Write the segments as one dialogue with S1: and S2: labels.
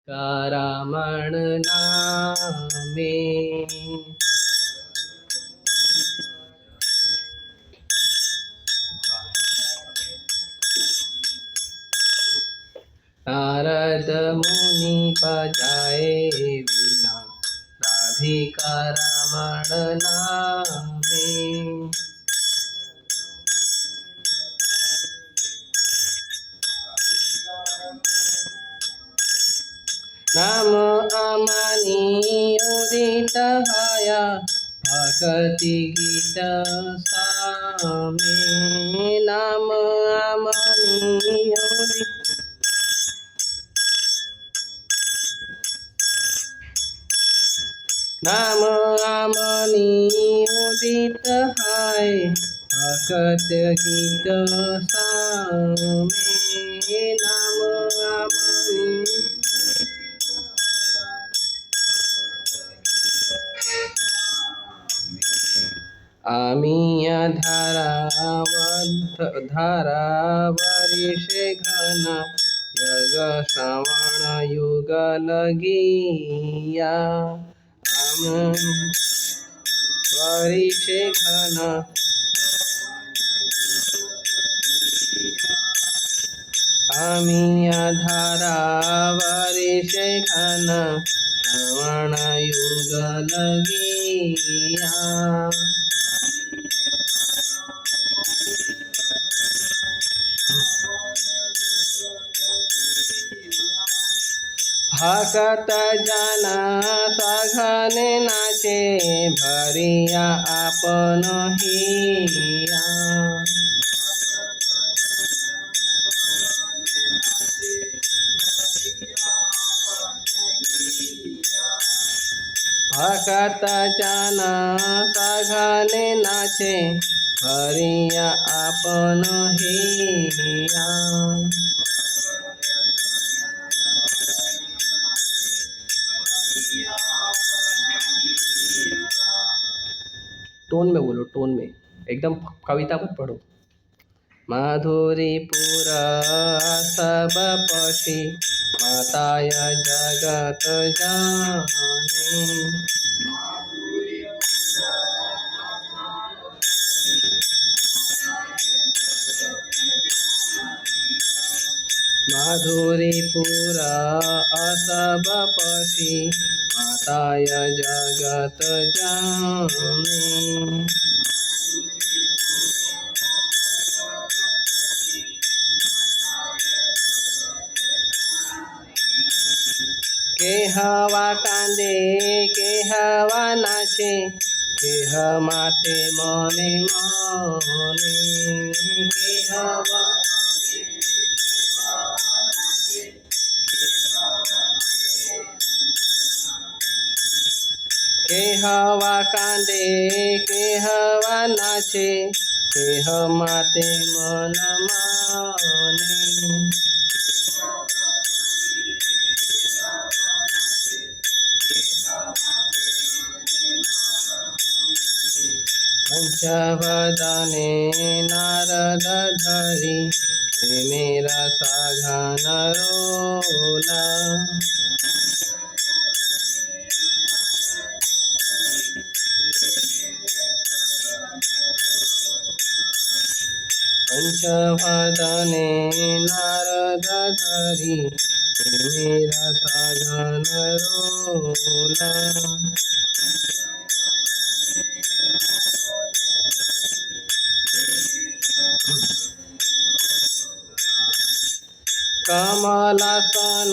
S1: करामण नामे। नारद मुनि बजाए वीणा राधिका रमण नामे। नाम अमनि उदित हया भक्ति गीत सामे। नाम अमनि उदित नाम अमनि उदित है भक्त गीत सामे। नाम अमनि आमिया धारावरिषे घन जग श्रवण युग लगिया। वरिषे घन आमिया धारावरिषे घन श्रवण युग लगिया। भक्त जन सघन नाचे भरिया आपन हिया। भक्त जन सघन नाचे भरिया आपन हिया। टोन में बोलो, टोन में, एकदम कविता मत पढ़ो। माधुरीपुर सब पशी माताय जगत जाने। माधुरीपुर सब पशी माताय जगत जाने। के हवा कांदे के हवा नाचे के माते मने मने। के हवा के हवा कांदे के हवा नाचे के माते मन माने। पंचवदने नारद धरी मेरा साघन रोला। पंचवदने नारद धरी मेरा साघन रोला। कमलासन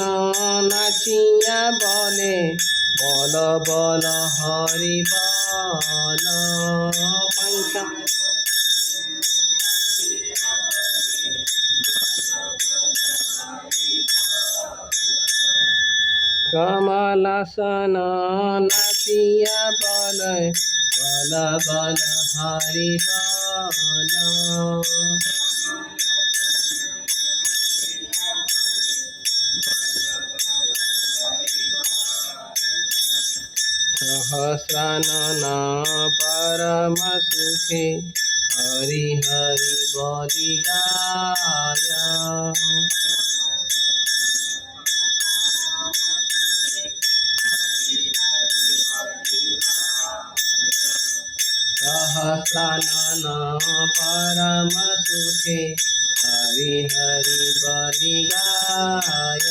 S1: नाचिया बोले बोल बोल हरि बोल। पंच कमलासन नाचिया बोले बोल बोल हरि बोल। सहस्रानन परम सुखे हरि हरि बोली गाया। सहस्रानन परम सुखे हरि हरि बलि गाय।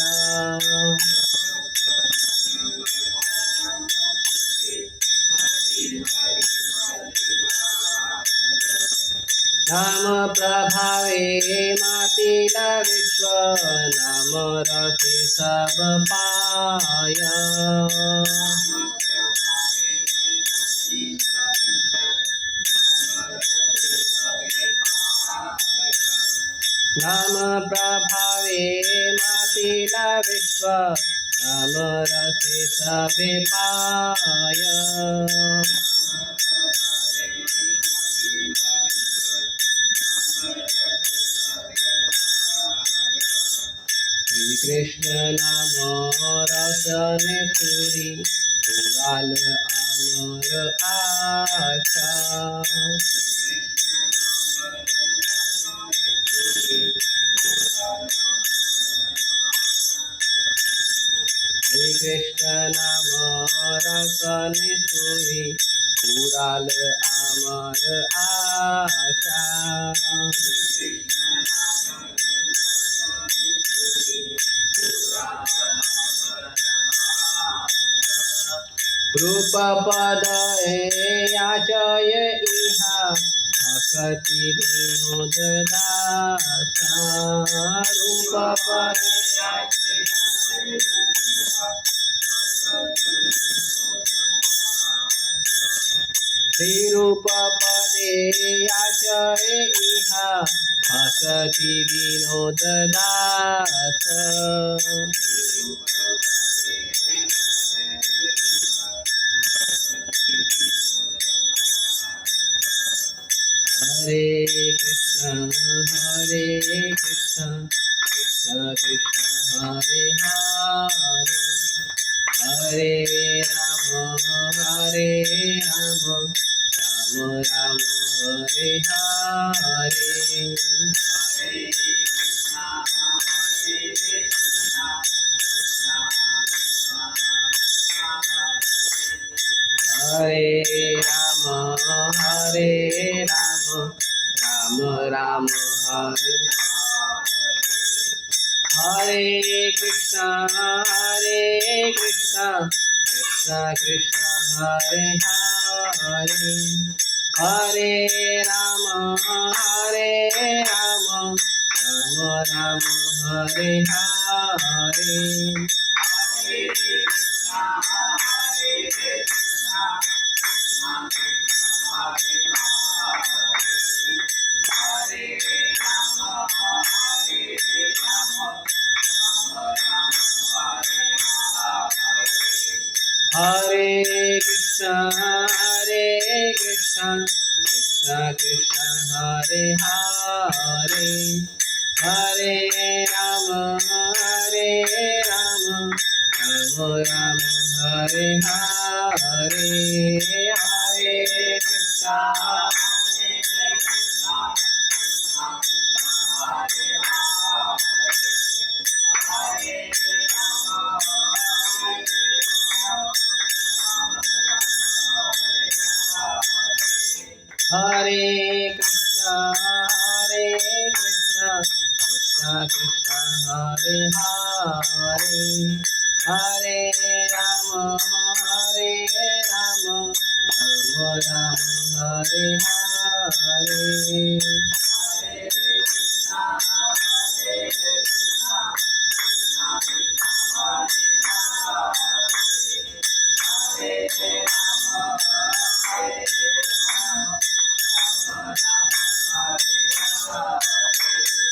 S1: नाम प्रभावे मातिल विश्व नाम रसे सब पाय। नाम प्रभावे मातिल विश्व नाम रसे सब पाय। श्री कृष्ण नाम रसने सुरी उड़ाल अमर आशा। श्री कृष्ण नाम रसने सुरी उड़ाल अमर आशा। रूप पद याचय इहा भक्ति विनोद दासा। रूप पद श्री रूप पदे याचय इहा भक्ति विनोद दास। हरे कृष्ण कृष्ण कृष्ण हरे हरे हरे राम राम राम हरे हरे। हरे राम राम राम हरे हरे कृष्ण कृष्ण कृष्ण हरे हरे हरे राम राम राम हरे हरे। हरे कृष्ण कृष्ण कृष्ण हरे हरे हरे राम राम राम हरे हरे हरे कृष्ण हरे कृष्ण कृष्ण कृष्ण हरे हरे हरे राम राम राम हरे हरे। हरे कृष्णा कृष्णा हरे हरे हरे राम राम हरे हरे।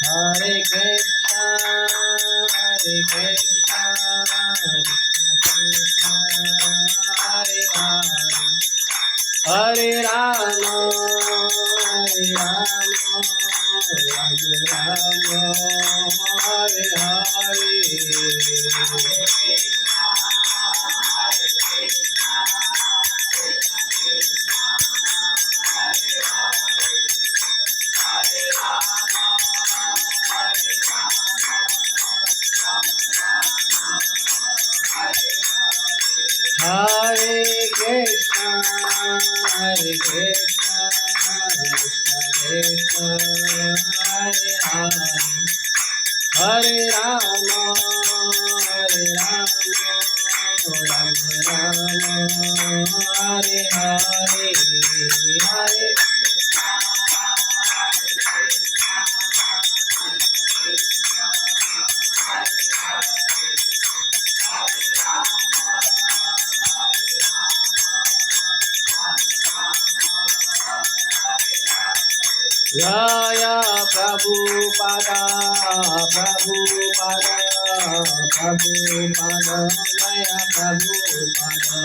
S1: हरे Krishna Hare Rama, Hare Rama, Rama Rama, Hare Hare, Hare Jaya Prabhupada, Prabhupada, Prabhupada, Jaya Prabhupada.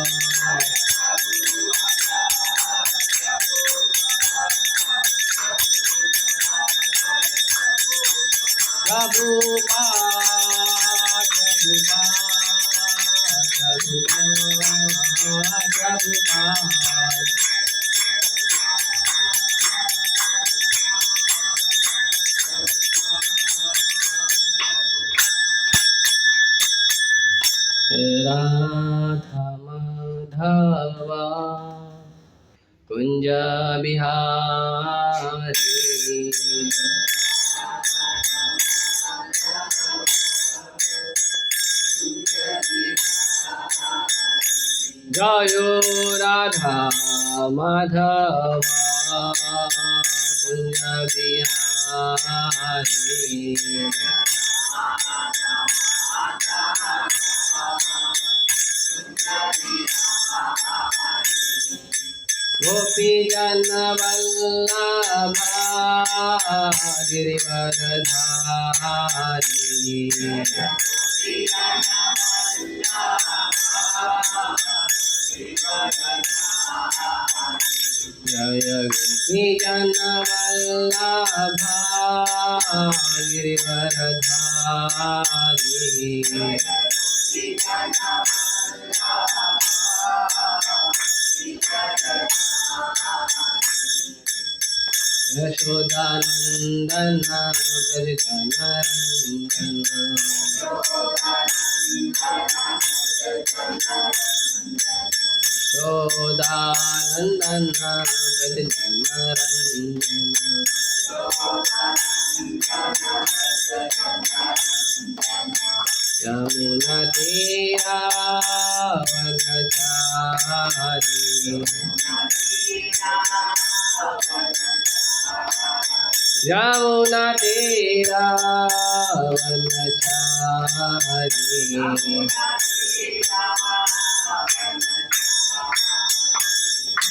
S1: Prabhupada, Prabhupada, Prabhupada. Radha Madhava Kunja Bihari Jayo Radha Madhava Kunja Bihari Gopi Jana Vallabha Girivardhari Jaya Gopi Jana Vallabha Girivardhari Yashodanandana Yashodanandana Yamuna Tira Vanachari Yamuna Tira Vanachari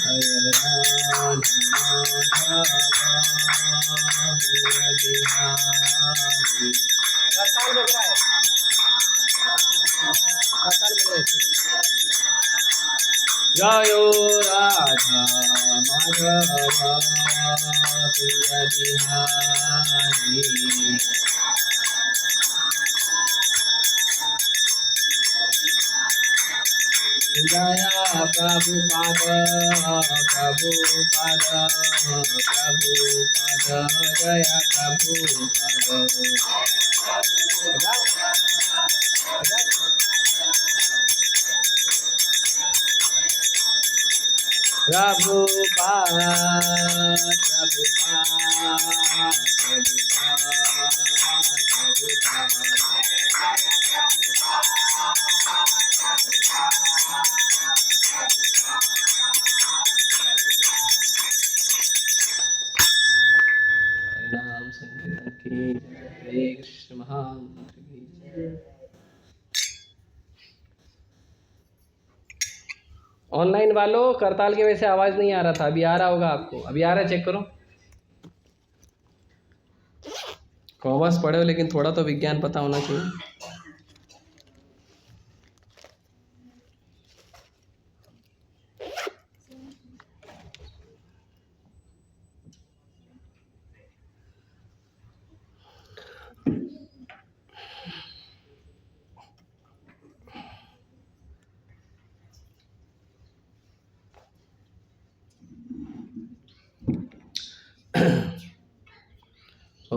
S1: Jaya Radha Madhava Bihari करताल बज रहा है करताल बज रहा है जयो राधा माधव कुंज बिहारी जया प्रभुपाद प्रभुपाद प्रभुपाद जय Prabhupada Prabhupada, Prabhupada, Harinam Sankirtan ki Hare Krishna Mahamantra ki online वालों करताल के वजह से आवाज़ नहीं आ रहा था, अभी आ रहा होगा आपको, अभी आ रहा है, चेक करो। कॉमर्स पढ़े हो लेकिन थोड़ा तो विज्ञान पता होना चाहिए।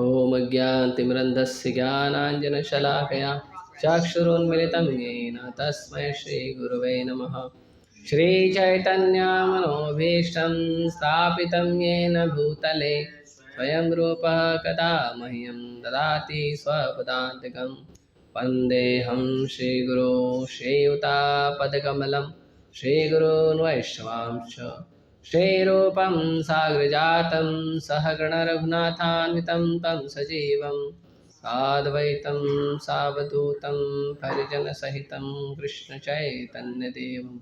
S1: ओम अज्ञानतिमिरन्धस्य ज्ञानाञ्जनशलाकया चक्षुरुन्मिलितं येन तस्मै श्रीगुरवे नमः। श्रीचैतन्यमनोभीष्टं स्थापितं येन भूतले स्वयं रूपः कदा मह्यं ददाति स्वपदान्तिकं वन्देऽहं श्रीगुरो श्रीयुतापदकमलं श्रीगुरून् वैष्णवांश्च श्रीरूपं साग्रजातं सहगणरघुनाथान्वितं तं सजीवं साद्वैतं सावधूतं परिजनसहितं कृष्णचैतन्यदेवं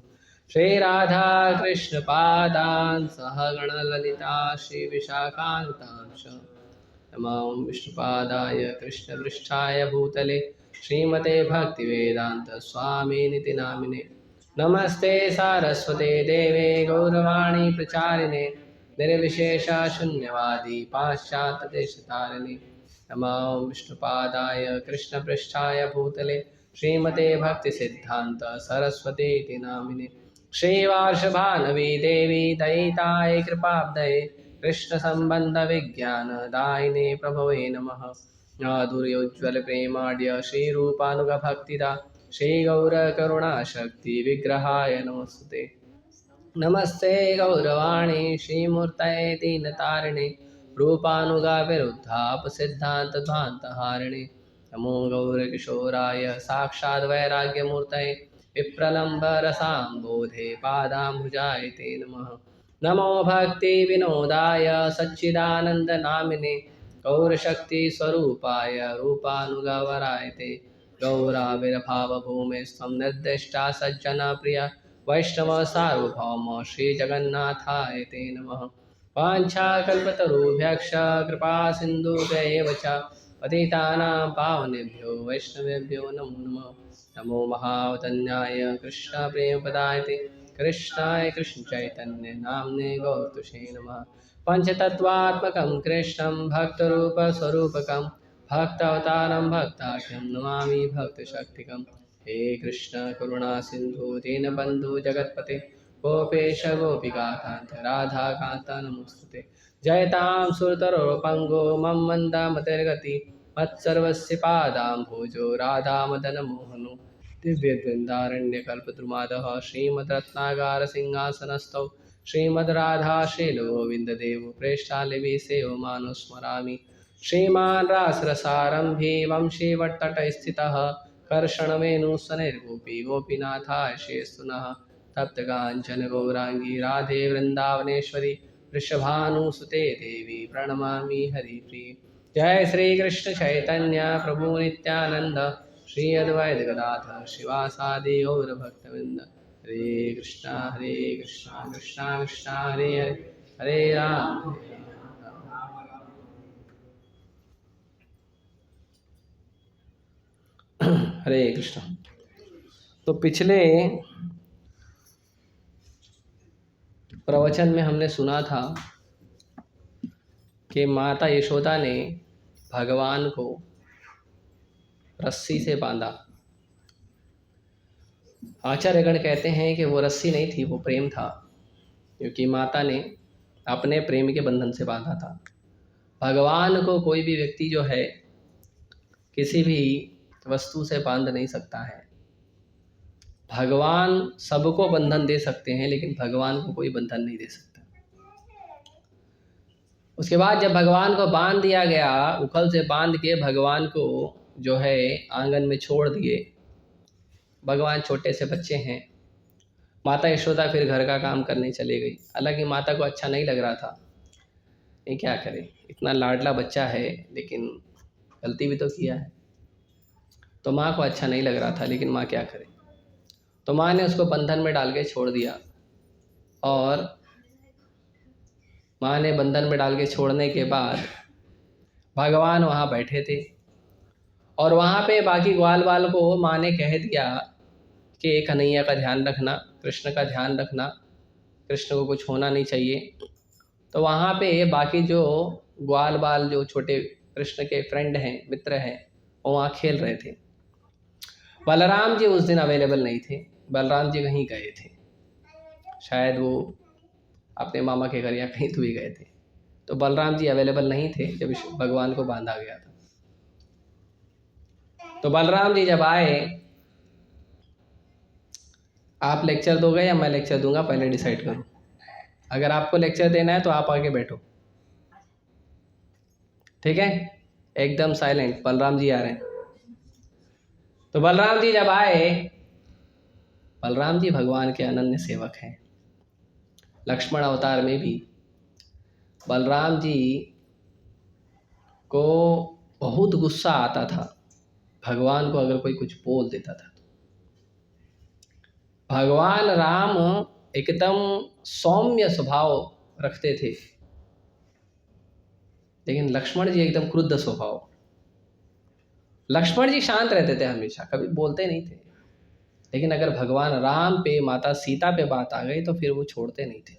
S1: श्रीराधा कृष्णपादान् सहगणललिता श्रीविशाखान्तांश नमो विष्णुपादाय कृष्णपृष्ठाय भूतले श्रीमते भक्तिवेदांत स्वामिनिति नामिने नमस्ते सारस्वते देवे गौरवाणी प्रचारिणे निर्विशेष शून्यवादी पाश्चात्यदेशतारिणे नमो विष्णुपादाय कृष्णपृष्ठाय भूतले श्रीमते भक्तिसिद्धान्त सरस्वतीति नामिने श्रीवार्षभानवी देवी दयिताय कृपाब्धये कृष्ण संबंध विज्ञान दायिने प्रभवे नमः माधुर्योज्वल प्रेमाढ्य श्री रूपानुग भक्तिदा श्री गौर करुणा शक्ति विग्रहाय नमस्ते नमस्ते गौरवाणी श्रीमूर्तये दीनतारिणे रूपानुगा विरुद्धाप सिद्धांत ध्वान्तहारिणे नमो गौरकिशोराय साक्षाद् वैराग्यमूर्तये विप्रलम्ब रसाम्बोधे पादाम्बुजाय ते नमः नमो भक्ति विनोदाय सच्चिदानंद नामिने गौरशक्ति स्वरूपाय रूपानुगवराय ते गौराविर्भाव भूमे स्त्वं निर्दिष्टा सज्जना प्रिया वैष्णव सार्वभौम श्री जगन्नाथाय ते नमः वाञ्छाकल्पतरुभ्यश्च कृपा सिन्धुभ्यैव च पतितानां पावनेभ्यो वैष्णवेभ्यो नमो नमः नमो महावतन्याय कृष्णप्रेमपदाय ते कृष्णाय कृष्णचैतन्य नाम्ने गौतुषे नमः पञ्चतत्त्वात्मकं कृष्णं भक्तरूपस्वरूपकं भक्तावतारं भक्ताख्यं नमामि भक्तशक्तिकं हे कृष्ण करुणा सिंधु दीनबंधु जगतपते गोपेश गोपिकान्त राधाकान्त नमोस्तुते जयतां सुरतरोपंगो मम मन्दामतिर्गति मत्सर्वस्य पादाम्भोजो राधामदनमोहनो दिव्यद्वन्द्वारण्यकल्पद्रुमादः श्रीमद्रत्नागारसिंहासनस्थौ श्रीमद्राधाशीलगोविन्ददेवो प्रेष्ठालिभिसेवो मानुस्मरामि श्रीमान् रासरसारम्भे वंशीवट्टटस्थितः कर्षणवेणुसनैर्गोपी गोपीनाथाय शेषुनः तप्तकाञ्चन गौराङ्गी राधे वृन्दावनेश्वरी वृषभानुसुते देवी प्रणमामि हरिप्रिये जय श्री कृष्ण चैतन्य प्रभु नित्यानंद श्री अद्वैत गदाधर शिवासादि गौर भक्तवृंद हरे कृष्णा कृष्णा कृष्णा हरे हरे हरे राम हरे कृष्ण। तो पिछले प्रवचन में हमने सुना था कि माता यशोदा ने भगवान को रस्सी से बांधा। आचार्यगण कहते हैं कि वो रस्सी नहीं थी, वो प्रेम था, क्योंकि माता ने अपने प्रेम के बंधन से बांधा था। भगवान को कोई भी व्यक्ति जो है किसी भी वस्तु से बांध नहीं सकता है। भगवान सबको बंधन दे सकते हैं, लेकिन भगवान को कोई बंधन नहीं दे सकता। उसके बाद जब भगवान को बांध दिया गया, उखल से बांध के भगवान को जो है आंगन में छोड़ दिए। भगवान छोटे से बच्चे हैं। माता यशोदा फिर घर का काम करने चले गई। हालांकि माता को अच्छा नहीं लग रहा था, ये क्या करे, इतना लाडला बच्चा है लेकिन गलती भी तो किया है। तो माँ को अच्छा नहीं लग रहा था, लेकिन माँ क्या करे। तो माँ ने उसको बंधन में डाल के छोड़ दिया। और माँ ने बंधन में डाल के छोड़ने के बाद भगवान वहाँ बैठे थे, और वहाँ पे बाकी ग्वाल बाल को माँ ने कह दिया कि कन्हैया का ध्यान रखना, कृष्ण का ध्यान रखना, कृष्ण को कुछ होना नहीं चाहिए। तो वहाँ पे बाकी जो ग्वाल बाल जो छोटे कृष्ण के फ्रेंड हैं, मित्र हैं, वो वहाँ खेल रहे थे। बलराम जी उस दिन अवेलेबल नहीं थे। बलराम जी कहीं गए थे, शायद वो अपने मामा के घर या कहीं तो भी गए थे। तो बलराम जी अवेलेबल नहीं थे जब भगवान को बांधा गया था। तो बलराम जी जब आए आप लेक्चर दोगे या मैं लेक्चर दूंगा, पहले डिसाइड करो। अगर आपको लेक्चर देना है तो आप आगे बैठो, ठीक है? एकदम साइलेंट। बलराम जी आ रहे हैं। तो बलराम जी जब आए, बलराम जी भगवान के अनन्य सेवक हैं। लक्ष्मण अवतार में भी बलराम जी को बहुत गुस्सा आता था भगवान को अगर कोई कुछ बोल देता था। भगवान राम एकदम सौम्य स्वभाव रखते थे, लेकिन लक्ष्मण जी एकदम क्रुद्ध स्वभाव। लक्ष्मण जी शांत रहते थे हमेशा, कभी बोलते नहीं थे, लेकिन अगर भगवान राम पे, माता सीता पे बात आ गई तो फिर वो छोड़ते नहीं थे।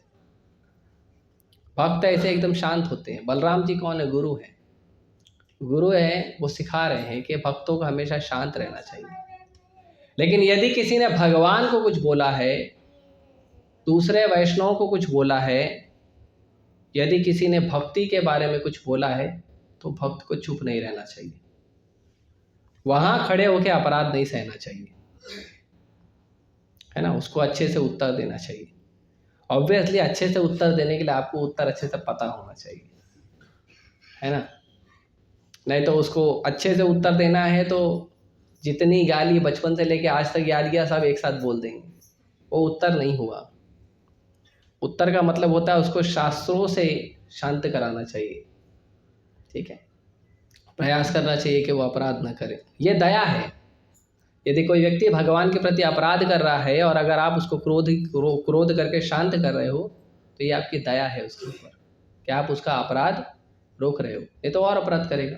S1: भक्त ऐसे एकदम शांत होते हैं। बलराम जी कौन है? गुरु है। गुरु है, वो सिखा रहे हैं कि भक्तों को हमेशा शांत रहना चाहिए। लेकिन यदि किसी ने भगवान को कुछ बोला है, दूसरे वैष्णव को कुछ बोला है, यदि किसी ने भक्ति के बारे में कुछ बोला है, तो भक्त को चुप नहीं रहना चाहिए, वहां खड़े होकर अपराध नहीं सहना चाहिए, है ना? उसको अच्छे से उत्तर देना चाहिए। ऑब्वियसली अच्छे से उत्तर देने के लिए आपको उत्तर अच्छे से पता होना चाहिए, है ना? नहीं तो उसको अच्छे से उत्तर देना है तो जितनी गाली बचपन से लेके आज तक याद किया सब एक साथ बोल देंगे, वो उत्तर नहीं हुआ। उत्तर का मतलब होता है उसको शास्त्रों से शांत कराना चाहिए, ठीक है? प्रयास करना चाहिए कि वो अपराध न करे। ये दया है। यदि कोई व्यक्ति भगवान के प्रति अपराध कर रहा है और अगर आप उसको क्रोध करके शांत कर रहे हो, तो ये आपकी दया है उसके ऊपर कि आप उसका अपराध रोक रहे हो, ये तो और अपराध करेगा,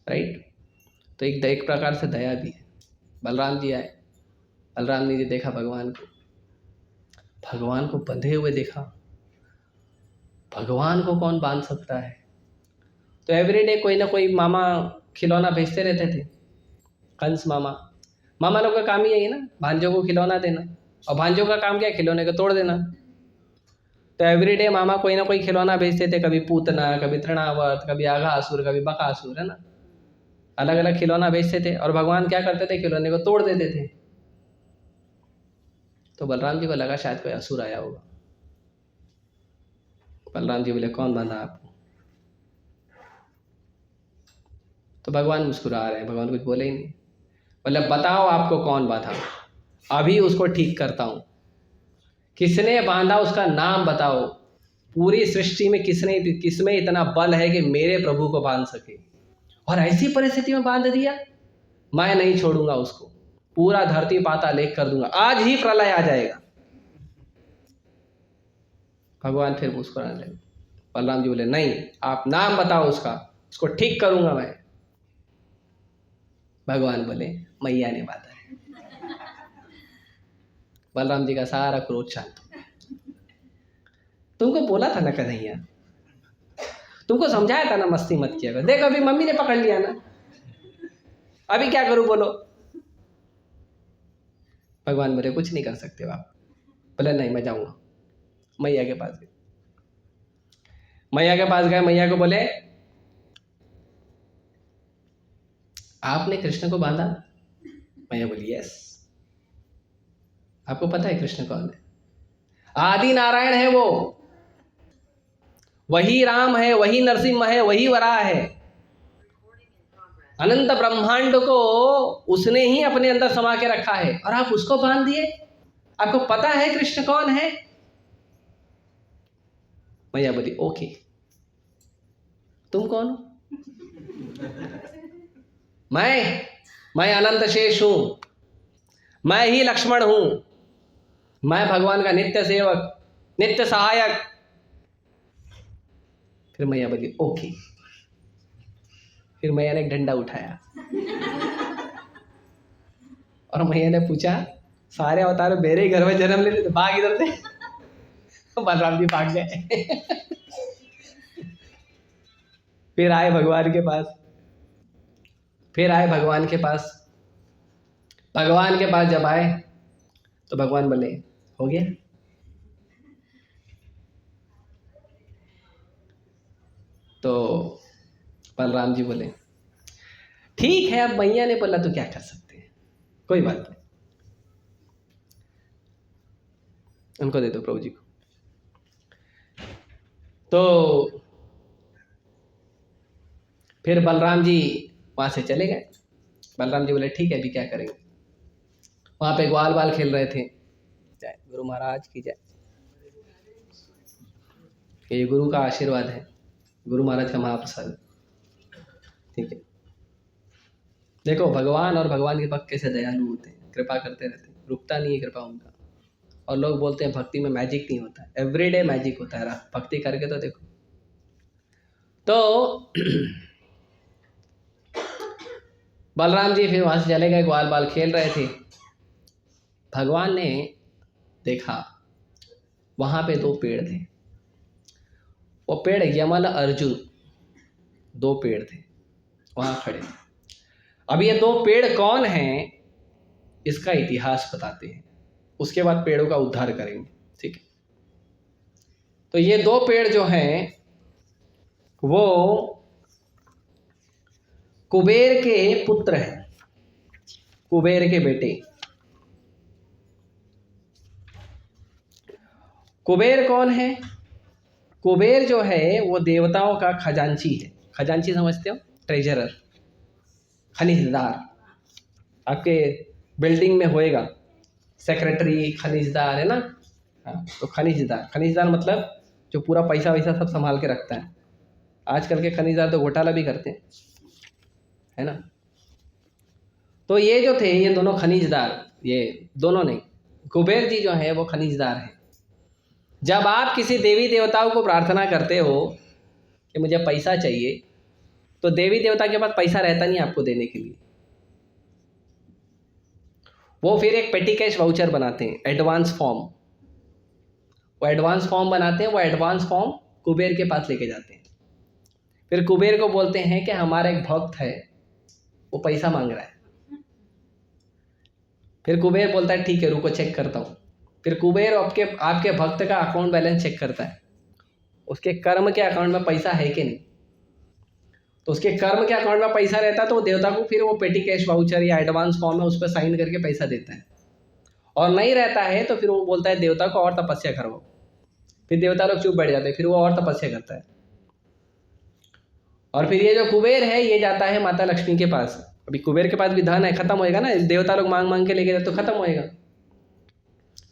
S1: राइट? तो एक प्रकार से दया भी है। बलराम जी आए, बलराम जी ने देखा भगवान को बंधे हुए देखा। भगवान को कौन बांध सकता है? तो एवरीडे कोई ना कोई मामा खिलौना भेजते रहते थे। कंस मामा लोग का काम ही यही है ना, भांजों को खिलौना देना, और भांजों का काम क्या है? खिलौने को तोड़ देना। तो एवरीडे मामा कोई ना कोई खिलौना भेजते थे, कभी पूतना, कभी तृणावर्त, कभी आघासुर, कभी बकासुर, है ना? अलग अलग खिलौना भेजते थे और भगवान क्या करते थे? खिलौने को तोड़ देते थे। तो बलराम जी को लगा शायद कोई असुर आया होगा। बलराम जी बोले, कौन बांधा आपको? तो भगवान मुस्कुरा रहे हैं, भगवान कुछ बोले ही नहीं। बोले, बताओ आपको कौन बांधा, अभी उसको ठीक करता हूं। किसने बांधा उसका नाम बताओ। पूरी सृष्टि में किसमें इतना बल है कि मेरे प्रभु को बांध सके, और ऐसी परिस्थिति में बांध दिया? मैं नहीं छोड़ूंगा उसको, पूरा धरती पाताल एक कर दूंगा, आज ही प्रलय आ जाएगा। भगवान फिर मुस्कुराने लगे। बलराम जी बोले, नहीं, आप नाम बताओ उसका, उसको ठीक करूंगा मैं। भगवान बोले, मैया ने बांधा है। बलराम जी का सारा क्रोध शांत हो गया। तुमको बोला था ना कन्हैया, तुमको समझाया था ना मस्ती मत किया कर। देखो अभी मम्मी ने पकड़ लिया ना, अभी क्या करूं बोलो? भगवान बोले, कुछ नहीं कर सकते आप। बोले, नहीं, मैं जाऊंगा। मैया के पास गए। मैया के पास गए, मैया को बोले, आपने कृष्ण को बांधा? मैया बोली, यस। आपको पता है कृष्ण कौन है? आदि नारायण है वो, वही राम है, वही नरसिम्हा है, वही वराह है। अनंत ब्रह्मांड को उसने ही अपने अंदर समा के रखा है, और आप उसको बांध दिए? आपको पता है कृष्ण कौन है? मैया बोली, ओके, तुम कौन हो? मैं अनंत शेष हूं, मैं ही लक्ष्मण हूं, मैं भगवान का नित्य सेवक, नित्य सहायक। फिर मैया बोली, ओके। फिर मैया ने एक डंडा उठाया और मैया ने पूछा, सारे अवतार मेरे ही घर में जन्म लेते, भाग इधर से। बलराम जी भाग गए। फिर आए भगवान के पास, भगवान के पास जब आए तो भगवान बोले, हो गया? तो बलराम जी बोले, ठीक है, अब मैया ने बोला तो क्या कर सकते हैं, कोई बात नहीं। उनको दे दो प्रभु जी को। तो फिर बलराम जी वहाँ से चले गए। बलराम जी बोले ठीक है, अभी क्या करेंगे। वहाँ पे ग्वाल बाल खेल रहे थे। जय गुरु महाराज की जय। ये गुरु का आशीर्वाद है, गुरु महाराज का महाप्रसाद। ठीक है, देखो भगवान और भगवान के भक्त कैसे दयालु होते हैं, कृपा करते रहते हैं, रुकता नहीं है कृपा उनका। और लोग बोलते हैं भक्ति में मैजिक नहीं होता, एवरीडे मैजिक होता है। भक्ति करके तो देखो। तो बलराम जी फिर वहाँ से चले गए, ग्वाल बाल खेल रहे थे। भगवान ने देखा वहाँ पे 2 पेड़ थे। वो पेड़ यमल अर्जुन 2 पेड़ थे वहाँ खड़े थे। अब ये 2 पेड़ कौन हैं इसका इतिहास बताते हैं, उसके बाद पेड़ों का उद्धार करेंगे। ठीक है, तो ये 2 पेड़ जो हैं वो कुबेर के पुत्र हैं, कुबेर के बेटे। कुबेर कौन है? कुबेर जो है वो देवताओं का खजांची है। खजांची समझते हो? ट्रेजरर, खनिजदार। आपके बिल्डिंग में होएगा सेक्रेटरी, खनिजदार, है ना? हाँ, तो खनिजदार, खनिजदार मतलब जो पूरा पैसा वैसा सब संभाल के रखता है। आजकल के खनिजदार तो घोटाला भी करते हैं, है ना? तो ये जो थे, ये दोनों खनिजदार, ये दोनों नहीं, कुबेर जी जो है वो खनिजदार हैं। जब आप किसी देवी देवताओं को प्रार्थना करते हो कि मुझे पैसा चाहिए, तो देवी देवता के पास पैसा रहता नहीं आपको देने के लिए। वो फिर एक पेटी कैश वाउचर बनाते हैं, एडवांस फॉर्म। वो एडवांस फॉर्म बनाते हैं, वो एडवांस फॉर्म कुबेर के पास लेके जाते हैं। फिर कुबेर को बोलते हैं कि हमारा एक भक्त है, वो पैसा मांग रहा है। फिर कुबेर बोलता है ठीक है, रुको चेक करता हूँ। फिर कुबेर आपके भक्त का अकाउंट बैलेंस चेक करता है, उसके कर्म के अकाउंट में पैसा है कि नहीं। तो उसके कर्म के अकाउंट में पैसा रहता तो वो देवता को फिर वो पेटी कैश वाउचर या एडवांस फॉर्म है उस पर साइन करके पैसा देता है। और नहीं रहता है तो फिर वो बोलता है देवता को और तपस्या करवाओ। फिर देवता लोग चुप बैठ जाते हैं, फिर वो और तपस्या करता है। और फिर ये जो कुबेर है ये जाता है माता लक्ष्मी के पास। अभी कुबेर के पास भी धन है, खत्म होएगा ना, देवता लोग मांग मांग के लेके जाते तो खत्म होएगा।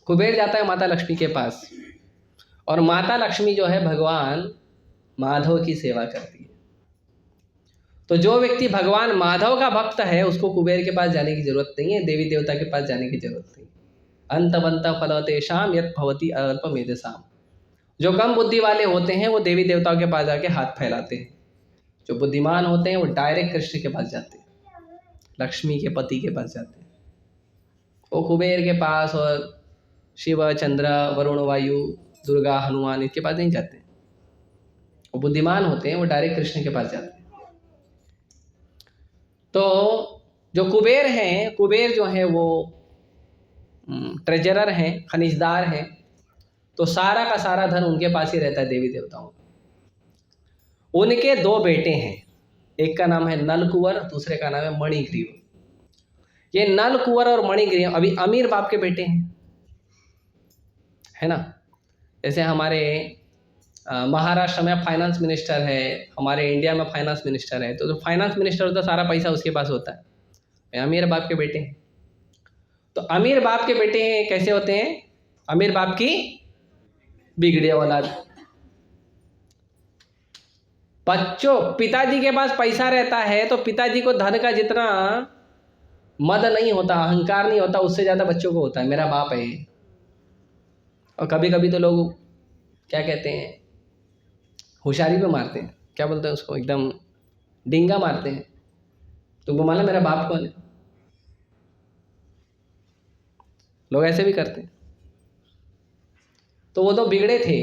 S1: कुबेर जाता है माता लक्ष्मी के पास, और माता लक्ष्मी जो है भगवान माधव की सेवा करती है। तो जो व्यक्ति भगवान माधव का भक्त है उसको कुबेर के पास जाने की जरूरत नहीं है, देवी देवता के पास जाने की जरूरत नहीं। अंतवंत फलतेषां यत् भवति अल्पमेधसाम्। जो कम बुद्धि वाले होते हैं वो देवी देवताओं के पास जाके हाथ फैलाते हैं। जो बुद्धिमान होते हैं वो डायरेक्ट कृष्ण के पास जाते हैं, लक्ष्मी के पति के पास जाते हैं। वो कुबेर के पास और शिव, चंद्र, वरुण, वायु, दुर्गा, हनुमान इनके पास नहीं जाते। वो बुद्धिमान होते हैं, वो डायरेक्ट कृष्ण के पास जाते हैं। तो जो कुबेर हैं, कुबेर जो है वो ट्रेजरर हैं, खनिजदार हैं। तो सारा का सारा धन उनके पास ही रहता है देवी देवताओं का। उनके 2 बेटे हैं, एक का नाम है नलकुंवर, दूसरे का नाम है मणिग्रीव। ये नलकुंवर और मणिग्रीव अभी अमीर बाप के बेटे हैं, है ना? जैसे हमारे महाराष्ट्र में फाइनेंस मिनिस्टर है, हमारे इंडिया में फाइनेंस मिनिस्टर है। तो जो फाइनेंस मिनिस्टर होता है सारा पैसा उसके पास होता है। अमीर बाप के बेटे हैं। तो अमीर बाप के बेटे हैं कैसे होते हैं? अमीर बाप की बिगड़े औलाद। बच्चों, पिताजी के पास पैसा रहता है तो पिताजी को धन का जितना मद नहीं होता, अहंकार नहीं होता, उससे ज़्यादा बच्चों को होता है, मेरा बाप है। और कभी कभी तो लोग क्या कहते हैं, होशियारी पे मारते हैं, क्या बोलते हैं उसको, एकदम डिंगा मारते हैं। तुमको मालूम मेरा बाप कौन है? लोग ऐसे भी करते हैं। तो वो तो बिगड़े थे।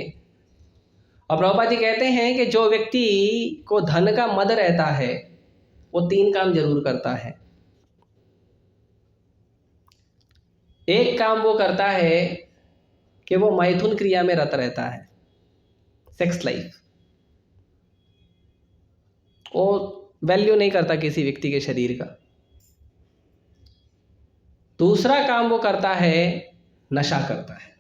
S1: और प्रभुपाद जी कहते हैं कि जो व्यक्ति को धन का मद रहता है वो 3 काम जरूर करता है। एक काम वो करता है कि वो मैथुन क्रिया में रत रहता है, सेक्स लाइफ। वो वैल्यू नहीं करता किसी व्यक्ति के शरीर का। दूसरा काम वो करता है, नशा करता है।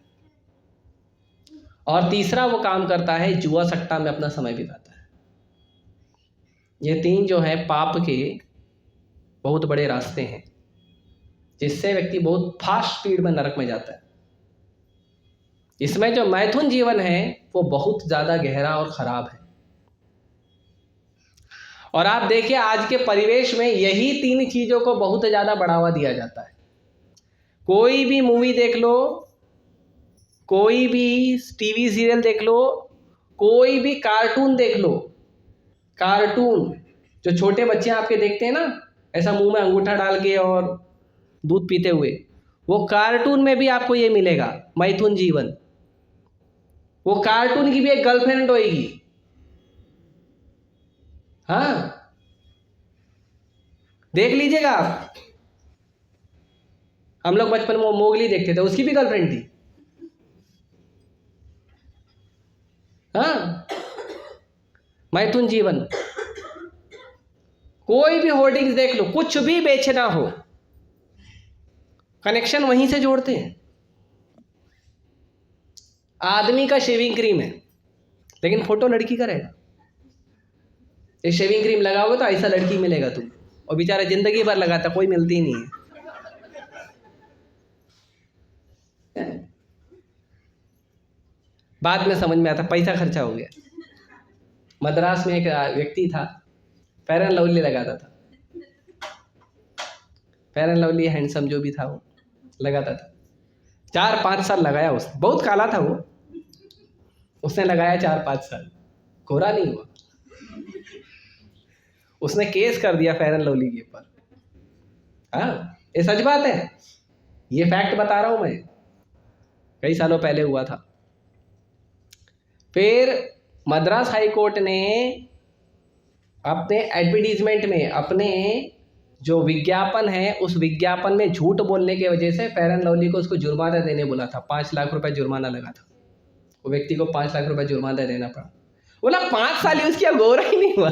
S1: और तीसरा वो काम करता है जुआ सट्टा में अपना समय बिताता है। ये तीन जो है पाप के बहुत बड़े रास्ते हैं, जिससे व्यक्ति बहुत फास्ट स्पीड में नरक में जाता है। इसमें जो मैथुन जीवन है वो बहुत ज़्यादा गहरा और ख़राब है। और आप देखिए आज के परिवेश में यही तीन चीज़ों को बहुत ज़्यादा बढ़ावा दिया जाता है। कोई भी मूवी देख लो, कोई भी टीवी सीरियल देख लो, कोई भी कार्टून देख लो, कार्टून जो छोटे बच्चे आपके देखते हैं ना, ऐसा मुंह में अंगूठा डाल के और दूध पीते हुए, वो कार्टून में भी आपको ये मिलेगा मैथुन जीवन। वो कार्टून की भी एक गर्लफ्रेंड होएगी। हाँ, देख लीजिएगा आप। हम लोग बचपन में मोगली देखते थे, उसकी भी गर्लफ्रेंड थी। हाँ, मैथुन जीवन। कोई भी होर्डिंग्स देख लो, कुछ भी बेचना हो, कनेक्शन वहीं से जोड़ते हैं। आदमी का शेविंग क्रीम है, लेकिन फोटो लड़की का रहेगा। ये शेविंग क्रीम लगाओगे तो ऐसा लड़की मिलेगा तुम, और बेचारा जिंदगी भर लगाता, कोई मिलती नहीं है। बाद में समझ में आता पैसा खर्चा हो गया। मद्रास में एक व्यक्ति था, फेयर एंड लवली लगाता था। फेयर एंड लवली हैंडसम जो भी था वो लगाता था। 4-5 साल लगाया उसने, बहुत काला था वो, उसने लगाया 4-5 साल, गोरा नहीं हुआ। उसने केस कर दिया फेयर एंड लवली के ऊपर। हाँ, ये सच बात है, ये फैक्ट बता रहा हूं मैं, कई सालों पहले हुआ था। फिर मद्रास हाई कोर्ट ने अपने एडवर्टीजमेंट में, अपने जो विज्ञापन है उस विज्ञापन में झूठ बोलने की वजह से फेयर एंड लवली को उसको जुर्माना देने बोला था। 5 लाख रुपए जुर्माना लगा था। वो व्यक्ति को 5 लाख रुपए जुर्माना देना पड़ा। बोला 5 साल यूज किया, गोरा ही नहीं हुआ।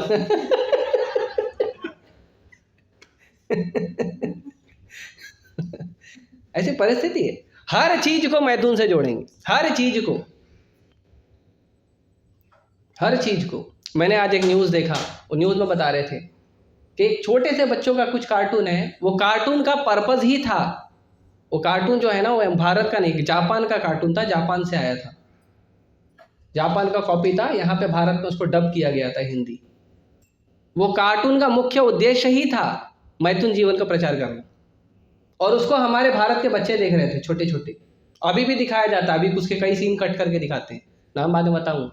S1: ऐसी परिस्थिति है। हर चीज को मैथुन से जोड़ेंगे, हर चीज को, हर चीज को। मैंने आज एक न्यूज़ देखा, वो न्यूज़ में बता रहे थे कि एक छोटे से बच्चों का कुछ कार्टून है, वो कार्टून का पर्पस ही था, वो कार्टून जो है ना वो भारत का नहीं, जापान का कार्टून था, जापान से आया था, जापान का कॉपी था, यहाँ पे भारत में उसको डब किया गया था हिंदी। वो कार्टून का मुख्य उद्देश्य ही था मैथुन जीवन का प्रचार करना, और उसको हमारे भारत के बच्चे देख रहे थे, छोटे छोटे। अभी भी दिखाया जाता है, अभी उसके कई सीन कट करके दिखाते हैं, नाम बाद में बताऊंगा।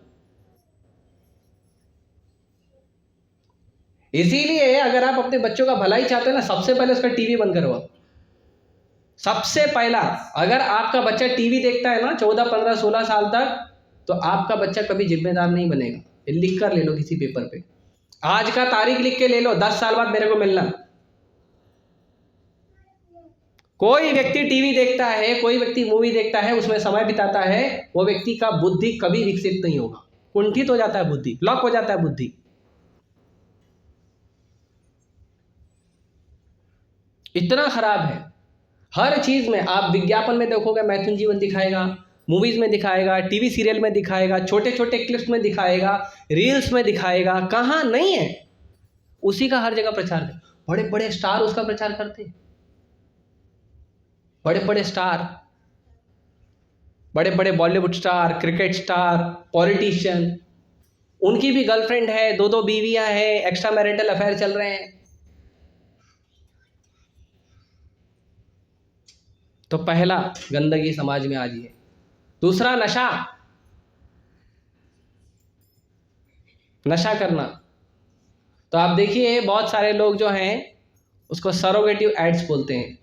S1: इसीलिए अगर आप अपने बच्चों का भलाई चाहते हैं ना, सबसे पहले उसका टीवी बंद करवाओ। सबसे पहला, अगर आपका बच्चा टीवी देखता है ना 14, 15, 16 साल तक, तो आपका बच्चा कभी जिम्मेदार नहीं बनेगा। ये लिख कर ले लो किसी पेपर पे, आज का तारीख लिख के ले लो, 10 साल बाद मेरे को मिलना। कोई व्यक्ति टीवी देखता है, कोई व्यक्ति मूवी देखता है, उसमें समय बिताता है, वो व्यक्ति का बुद्धि कभी विकसित नहीं होगा, कुंठित हो जाता है बुद्धि, लॉक हो जाता है बुद्धि। इतना खराब है। हर चीज में आप विज्ञापन में देखोगे मैथुन जीवन दिखाएगा, मूवीज में दिखाएगा, टीवी सीरियल में दिखाएगा, छोटे छोटे क्लिप्स में दिखाएगा, रील्स में दिखाएगा, कहाँ नहीं है, उसी का हर जगह प्रचार कर। बड़े बड़े स्टार उसका प्रचार करते हैं, बड़े बड़े स्टार, बड़े बड़े Bollywood star, cricket star, politician, उनकी भी गर्लफ्रेंड है, 2-2 बीवियां हैं, एक्स्ट्रा मैरिटल अफेयर चल रहे हैं। तो पहला, गंदगी समाज में आ रही है। दूसरा, नशा, नशा करना। तो आप देखिए बहुत सारे लोग जो हैं उसको सरोगेटिव एड्स बोलते हैं,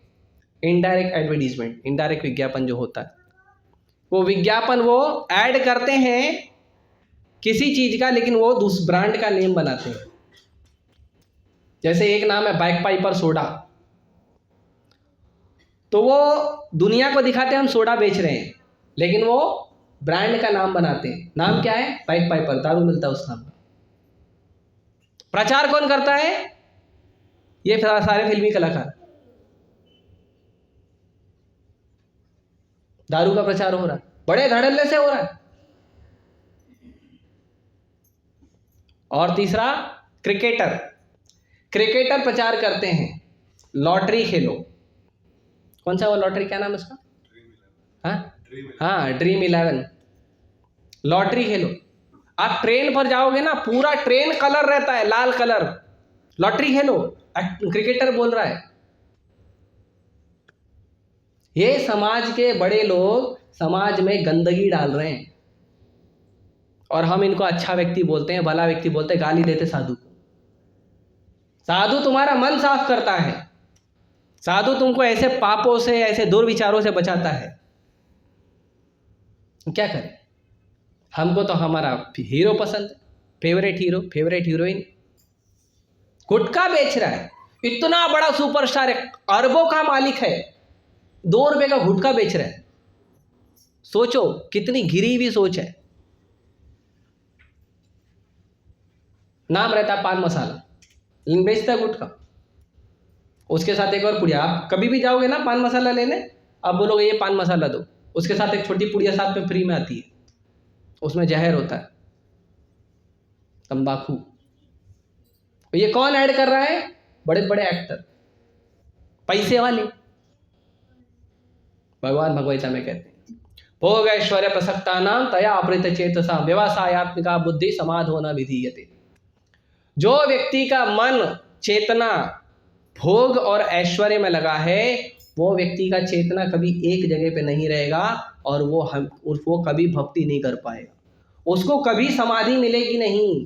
S1: इनडायरेक्ट एडवर्टीजमेंट, इनडायरेक्ट विज्ञापन जो होता है, वो विज्ञापन वो ऐड करते हैं किसी चीज का, लेकिन वो दूसरे ब्रांड का नेम बनाते हैं। जैसे एक नाम है बैक पाइपर सोडा, तो वो दुनिया को दिखाते हैं हम सोडा बेच रहे हैं, लेकिन वो ब्रांड का नाम बनाते हैं। नाम क्या है? बैक पाइपर, दारू मिलता है उस नाम का। प्रचार कौन करता है? ये सारे फिल्मी कलाकार। दारू का प्रचार हो रहा है, बड़े धड़ल्ले से हो रहा है। और तीसरा क्रिकेटर, क्रिकेटर प्रचार करते हैं लॉटरी खेलो। कौन सा वो लॉटरी, क्या नाम है उसका? हाँ, ड्रीम 11। लॉटरी खेलो। आप ट्रेन पर जाओगे ना, पूरा ट्रेन कलर रहता है, लाल कलर। लॉटरी खेलो, क्रिकेटर बोल रहा है। ये समाज के बड़े लोग समाज में गंदगी डाल रहे हैं और हम इनको अच्छा व्यक्ति बोलते हैं, भला व्यक्ति बोलते हैं, गाली देते साधु को। साधु तुम्हारा मन साफ करता है, साधु तुमको ऐसे पापों से, ऐसे दुर्विचारों से बचाता है। क्या करें? हमको तो हमारा हीरो पसंद है, फेवरेट हीरो, फेवरेट हीरोइन। गुटखा बेच रहा है, इतना बड़ा सुपरस्टार है, अरबों का मालिक है, 2 रुपए का गुटखा बेच रहा है। सोचो कितनी घिरी हुई सोच है। नाम रहता है पान मसाला, लेकिन बेचता है गुटखा। उसके साथ एक और पुड़िया। आप कभी भी जाओगे ना पान मसाला लेने, आप बोलोगे ये पान मसाला दो, उसके साथ एक छोटी पुड़िया साथ में फ्री में आती है, उसमें जहर होता है, तंबाकू। ये कौन ऐड कर रहा है? बड़े बड़े एक्टर, पैसे वाले। भगवान भगवता में कहते हैं भोग ऐश्वर्य प्रसक्ता नाम तया अपृत चेतसा व्यवसायत्मिका बुद्धि समाधो न विधीयते। जो व्यक्ति का मन, चेतना भोग और ऐश्वर्य में लगा है, वो व्यक्ति का चेतना कभी एक जगह पे नहीं रहेगा और वो कभी भक्ति नहीं कर पाएगा, उसको कभी समाधि मिलेगी नहीं।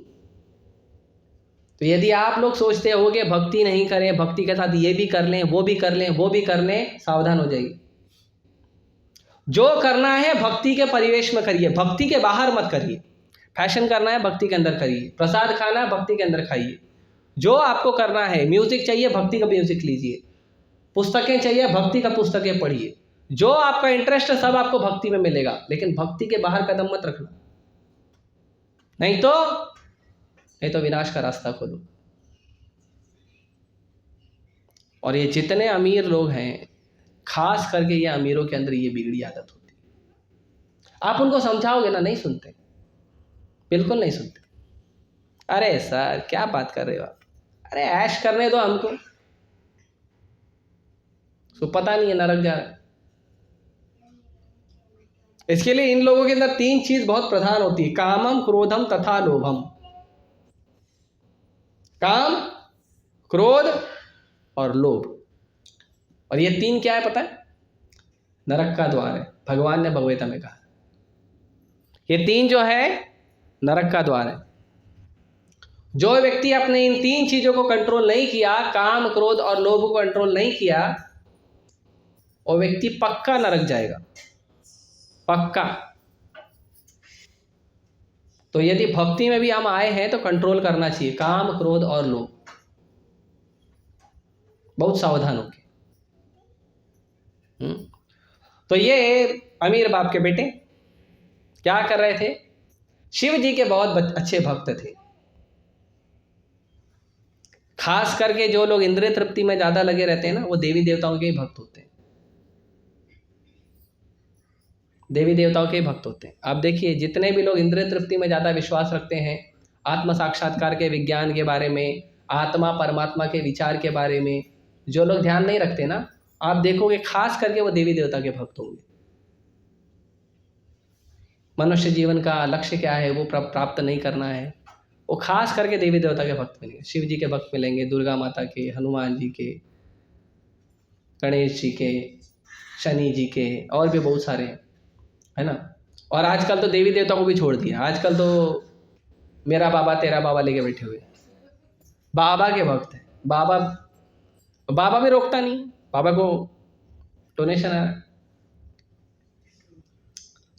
S1: तो यदि आप लोग सोचते होगे भक्ति नहीं करें, भक्ति के साथ ये भी कर लें, वो भी कर लें, वो भी कर लें, सावधान हो जाइए। जो करना है भक्ति के परिवेश में करिए, भक्ति के बाहर मत करिए। फैशन करना है भक्ति के अंदर करिए, प्रसाद खाना है भक्ति के अंदर खाइए। जो आपको करना है, म्यूजिक चाहिए भक्ति का म्यूजिक लीजिए, पुस्तकें चाहिए भक्ति का पुस्तकें पढ़िए, जो आपका इंटरेस्ट है सब आपको भक्ति में मिलेगा, लेकिन भक्ति के बाहर कदम मत रखना, नहीं तो विनाश का रास्ता खोलो। और ये जितने अमीर लोग हैं, खास करके ये अमीरों के अंदर ये बिगड़ी आदत होती है। आप उनको समझाओगे ना, नहीं सुनते, बिल्कुल नहीं सुनते। अरे सर क्या बात कर रहे हो आप, अरे ऐश करने दो हमको, तो पता नहीं है नरक जा रहा है। इसके लिए इन लोगों के अंदर 3 चीज बहुत प्रधान होती है, कामम, क्रोधम तथा लोभम। काम, क्रोध और लोभ। और ये 3 क्या है पता है? नरक का द्वार है, भगवान ने भगवता में कहा। ये 3 जो है नरक का द्वार है। जो व्यक्ति अपने इन 3 चीजों को कंट्रोल नहीं किया, काम, क्रोध और लोभ को कंट्रोल नहीं किया, वो व्यक्ति पक्का नरक जाएगा, पक्का। तो यदि भक्ति में भी हम आए हैं तो कंट्रोल करना चाहिए, काम, क्रोध और लोभ, बहुत सावधान होके। तो ये अमीर बाप के बेटे क्या कर रहे थे? शिव जी के बहुत अच्छे भक्त थे। खास करके जो लोग इंद्रिय तृप्ति में ज्यादा लगे रहते हैं ना, वो देवी देवताओं के ही भक्त होते हैं, देवी देवताओं के भक्त होते हैं। आप देखिए जितने भी लोग इंद्रिय तृप्ति में ज़्यादा विश्वास रखते हैं, आत्म साक्षात्कार के विज्ञान के बारे में, आत्मा परमात्मा के विचार के बारे में जो लोग ध्यान नहीं रखते ना, आप देखोगे खास करके वो देवी देवता के भक्त होंगे। मनुष्य जीवन का लक्ष्य क्या है वो प्राप्त नहीं करना है, वो खास करके देवी देवता के भक्त मिलेंगे। शिव जी के भक्त मिलेंगे, दुर्गा माता के, हनुमान जी के, गणेश जी के, शनि जी के, और भी बहुत सारे हैं, है ना। और आजकल तो देवी देवता को भी छोड़ दिया, आजकल तो मेरा बाबा तेरा बाबा लेके बैठे हुए, बाबा के भक्त हैं। बाबा भी रोकता नहीं, बाबा को डोनेशन आ रहा है।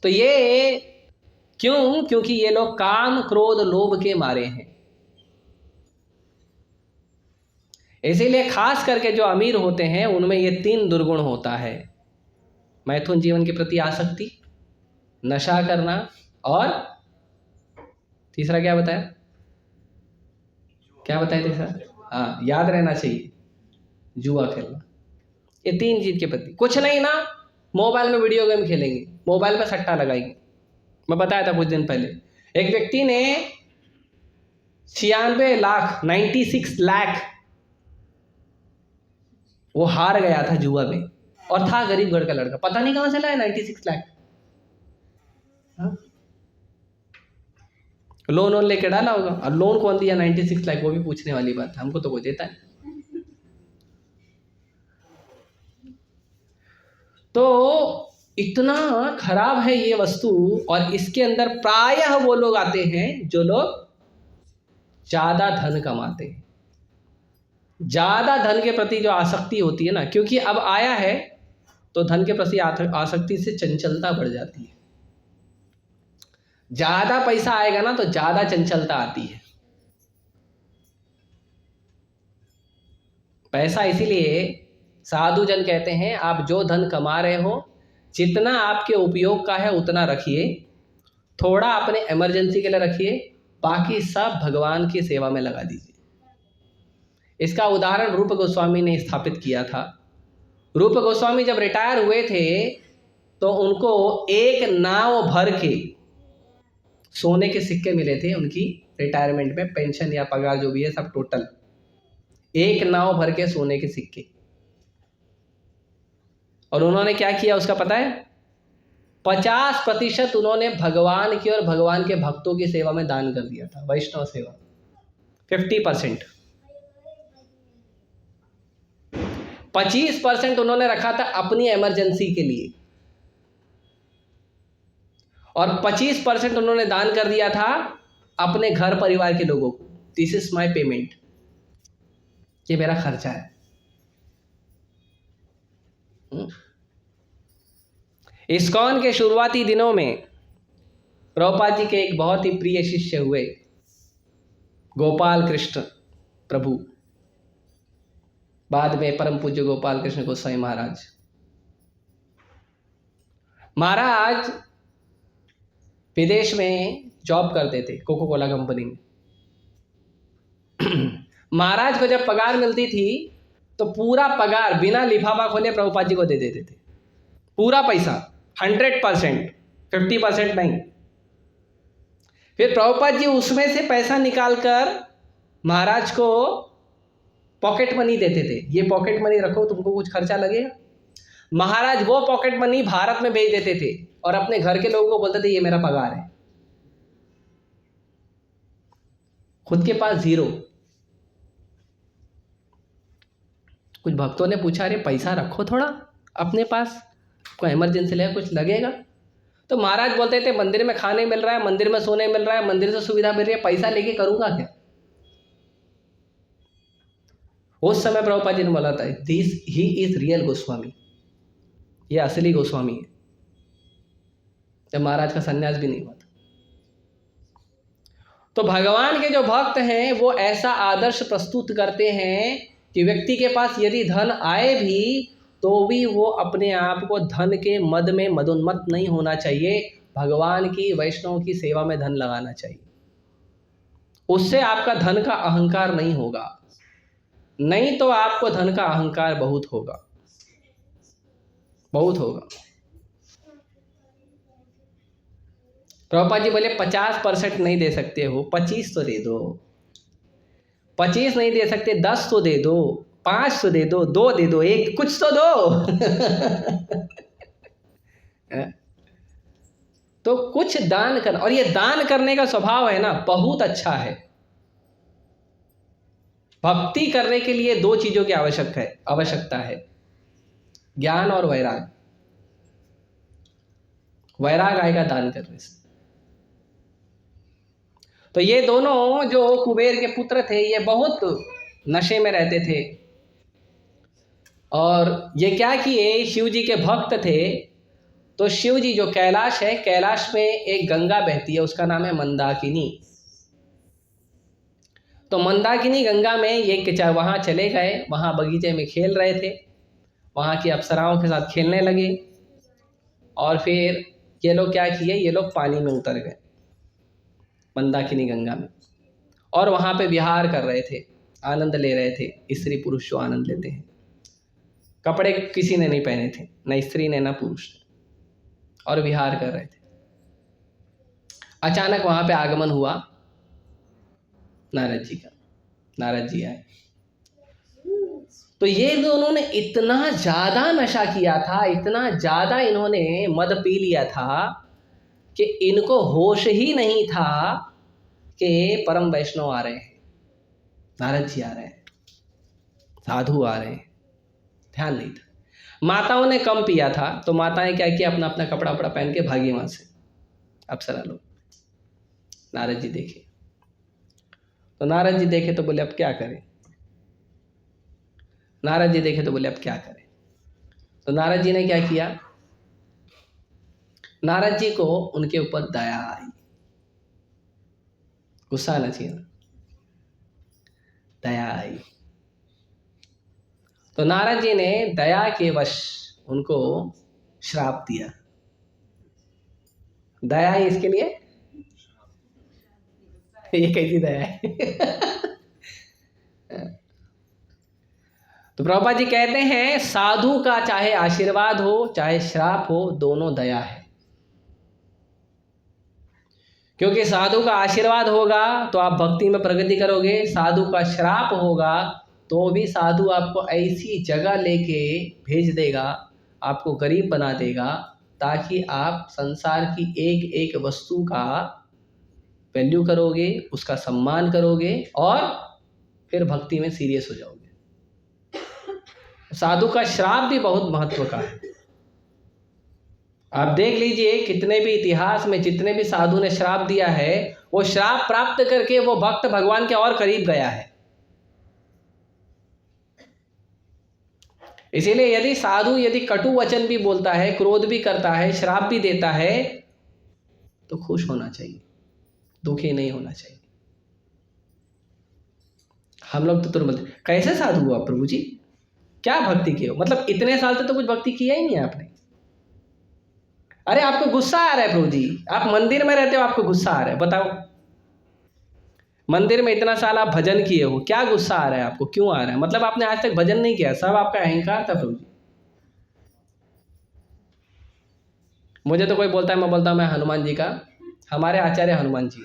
S1: तो ये क्यों? क्योंकि ये लोग काम, क्रोध, लोभ के मारे हैं। इसीलिए खास करके जो अमीर होते हैं उनमें ये 3 दुर्गुण होता है, मैथुन जीवन के प्रति आसक्ति, नशा करना, और तीसरा क्या बताया? क्या बताया तीसरा? हाँ, याद रहना चाहिए, जुआ खेलना। ये 3 चीज के प्रति कुछ नहीं ना, मोबाइल में वीडियो गेम खेलेंगे, मोबाइल पर सट्टा लगाएंगे। मैं बताया था कुछ दिन पहले, एक व्यक्ति ने 96 लाख, 96 लाख वो हार गया था जुआ में, और था गरीब घर का लड़का, पता नहीं कहां से लाया 96 लाख। लोन वोन लेके डाला होगा, और लोन कौन दिया 96 लाख, वो भी पूछने वाली बात है, हमको तो कोई देता है। तो इतना खराब है ये वस्तु, और इसके अंदर प्रायः वो लोग आते हैं जो लोग ज्यादा धन कमाते हैं, ज्यादा धन के प्रति जो आसक्ति होती है ना, क्योंकि अब आया है तो धन के प्रति आसक्ति से चंचलता बढ़ जाती है। ज्यादा पैसा आएगा ना तो ज्यादा चंचलता आती है। पैसा इसीलिए साधु जन कहते हैं, आप जो धन कमा रहे हो जितना आपके उपयोग का है उतना रखिए, थोड़ा अपने इमरजेंसी के लिए रखिए, बाकी सब भगवान की सेवा में लगा दीजिए। इसका उदाहरण रूप गोस्वामी ने स्थापित किया था। रूप गोस्वामी जब रिटायर हुए थे तो उनको एक नाव भर के सोने के सिक्के मिले थे, उनकी रिटायरमेंट में पेंशन या पगार जो भी है सब टोटल, एक नाव भर के सोने के सिक्के। और उन्होंने क्या किया उसका पता है? 50% उन्होंने भगवान की और भगवान के भक्तों की सेवा में दान कर दिया था, वैष्णव सेवा। 50%, 25% उन्होंने रखा था अपनी इमरजेंसी के लिए, और 25% उन्होंने दान कर दिया था अपने घर परिवार के लोगों को। दिस इज माई पेमेंट, ये मेरा खर्चा है। इस्कॉन के शुरुआती दिनों में प्रभुपाद जी के एक बहुत ही प्रिय शिष्य हुए गोपाल कृष्ण प्रभु, बाद में परम पूज्य गोपाल कृष्ण गोसाई महाराज। महाराज विदेश में जॉब करते थे, कोको कोला कंपनी में। महाराज को जब पगार मिलती थी तो पूरा पगार बिना लिफाफा खोले प्रभुपाद जी को दे देते थे, पूरा पैसा 100%, 50% नहीं। फिर प्रभुपाद जी उसमें से पैसा निकालकर महाराज को पॉकेट मनी देते थे, ये पॉकेट मनी रखो, तुमको कुछ खर्चा लगेगा। महाराज वो पॉकेट मनी भारत में भेज देते थे और अपने घर के लोगों को बोलते थे ये मेरा पगार है। खुद के पास जीरो। कुछ भक्तों ने पूछा, अरे पैसा रखो थोड़ा अपने पास, कोई इमरजेंसी लगे, कुछ लगेगा। तो महाराज बोलते थे मंदिर में खाने मिल रहा है, मंदिर में सोने मिल रहा है, मंदिर से सुविधा मिल रही है, पैसा लेके करूंगा क्या? उस समय प्रभुपाद जी ने बोला था, this he is real Goswami, ये असली गोस्वामी है। जब महाराज का संन्यास भी नहीं हुआ था। तो भगवान के जो भक्त हैं वो ऐसा आदर्श प्रस्तुत करते हैं कि व्यक्ति के पास यदि धन आए भी तो भी वो अपने आप को धन के मद में मदोन्मत्त नहीं होना चाहिए, भगवान की वैष्णव की सेवा में धन लगाना चाहिए। उससे आपका धन का अहंकार नहीं होगा, नहीं तो आपको धन का अहंकार बहुत होगा, बहुत होगा। प्रभुपाद जी बोले 50% नहीं दे सकते हो, 25 तो दे दो। 25 नहीं दे सकते, 10 तो दे दो, 5 तो दे दो, 2 दे दो, 1 कुछ तो दो। तो कुछ दान करना, और ये दान करने का स्वभाव है ना बहुत अच्छा है। भक्ति करने के लिए 2 चीजों की आवश्यकता है, ज्ञान और वैराग। वैराग आएगा दान करने से। तो ये दोनों जो कुबेर के पुत्र थे ये बहुत नशे में रहते थे, और ये क्या किए, शिव जी के भक्त थे। तो शिव जी जो कैलाश है, कैलाश में एक गंगा बहती है, उसका नाम है मंदाकिनी। तो मंदाकिनी गंगा में ये वहाँ चले गए, वहाँ बगीचे में खेल रहे थे, वहाँ की अप्सराओं के साथ खेलने लगे, और फिर ये लोग क्या किए, ये लोग पानी में उतर गए मंदाकिनी गंगा में, और वहाँ पे विहार कर रहे थे, आनंद ले रहे थे। स्त्री पुरुष जो आनंद लेते हैं, कपड़े किसी ने नहीं पहने थे, न स्त्री ने न पुरुष ने, और विहार कर रहे थे। अचानक वहाँ पे आगमन हुआ नारद जी का। नारद जी आए तो ये दोनों ने इतना ज़्यादा नशा किया था, इतना ज़्यादा इन्होंने मद पी लिया था कि इनको होश ही नहीं था कि परम वैष्णव आ रहे हैं, नारद जी आ रहे हैं, साधु आ रहे हैं, ध्यान नहीं था। माताओं ने कम पिया था तो माताएं क्या किया, अपना अपना कपड़ा वपड़ा पहन के भागी वहाँ से, अप्सरा लोग। नारद जी देखे तो नारद जी देखे तो बोले अब क्या करें, नारद जी देखे तो बोले अब क्या करें। तो नारद जी ने क्या किया, नारद जी को उनके ऊपर दया आई, गुस्सा आना चाहिए ना, दया आई। तो नारद जी ने दया के वश उनको श्राप दिया। दया है इसके लिए, ये कैसी दया है? तो प्रभुपाद जी कहते हैं साधु का चाहे आशीर्वाद हो चाहे श्राप हो, दोनों दया है। क्योंकि साधु का आशीर्वाद होगा तो आप भक्ति में प्रगति करोगे, साधु का श्राप होगा तो भी साधु आपको ऐसी जगह लेके भेज देगा, आपको गरीब बना देगा, ताकि आप संसार की एक एक वस्तु का वैल्यू करोगे, उसका सम्मान करोगे और फिर भक्ति में सीरियस हो जाओगे। साधु का श्राप भी बहुत महत्व का है। आप देख लीजिए कितने भी इतिहास में जितने भी साधु ने श्राप दिया है, वो श्राप प्राप्त करके वो भक्त भगवान के और करीब गया है। इसीलिए यदि साधु यदि कटु वचन भी बोलता है, क्रोध भी करता है, श्राप भी देता है, तो खुश होना चाहिए, दुखी नहीं होना चाहिए। हम लोग तो तुरंत कैसे साधु हुआ प्रभु जी, क्या भक्ति किए हो, मतलब इतने साल से तो कुछ भक्ति किया ही नहीं है आपने। अरे आपको गुस्सा आ रहा है प्रभु जी, आप मंदिर में रहते हो आपको गुस्सा आ रहा है, बताओ। मंदिर में इतना साल आप भजन किए हो, क्या गुस्सा आ रहा है आपको, क्यों आ रहा है? मतलब आपने आज तक भजन नहीं किया, सब आपका अहंकार था प्रभु जी। मुझे तो कोई बोलता है, मैं बोलता हूँ मैं हनुमान जी का, हमारे आचार्य हनुमान जी,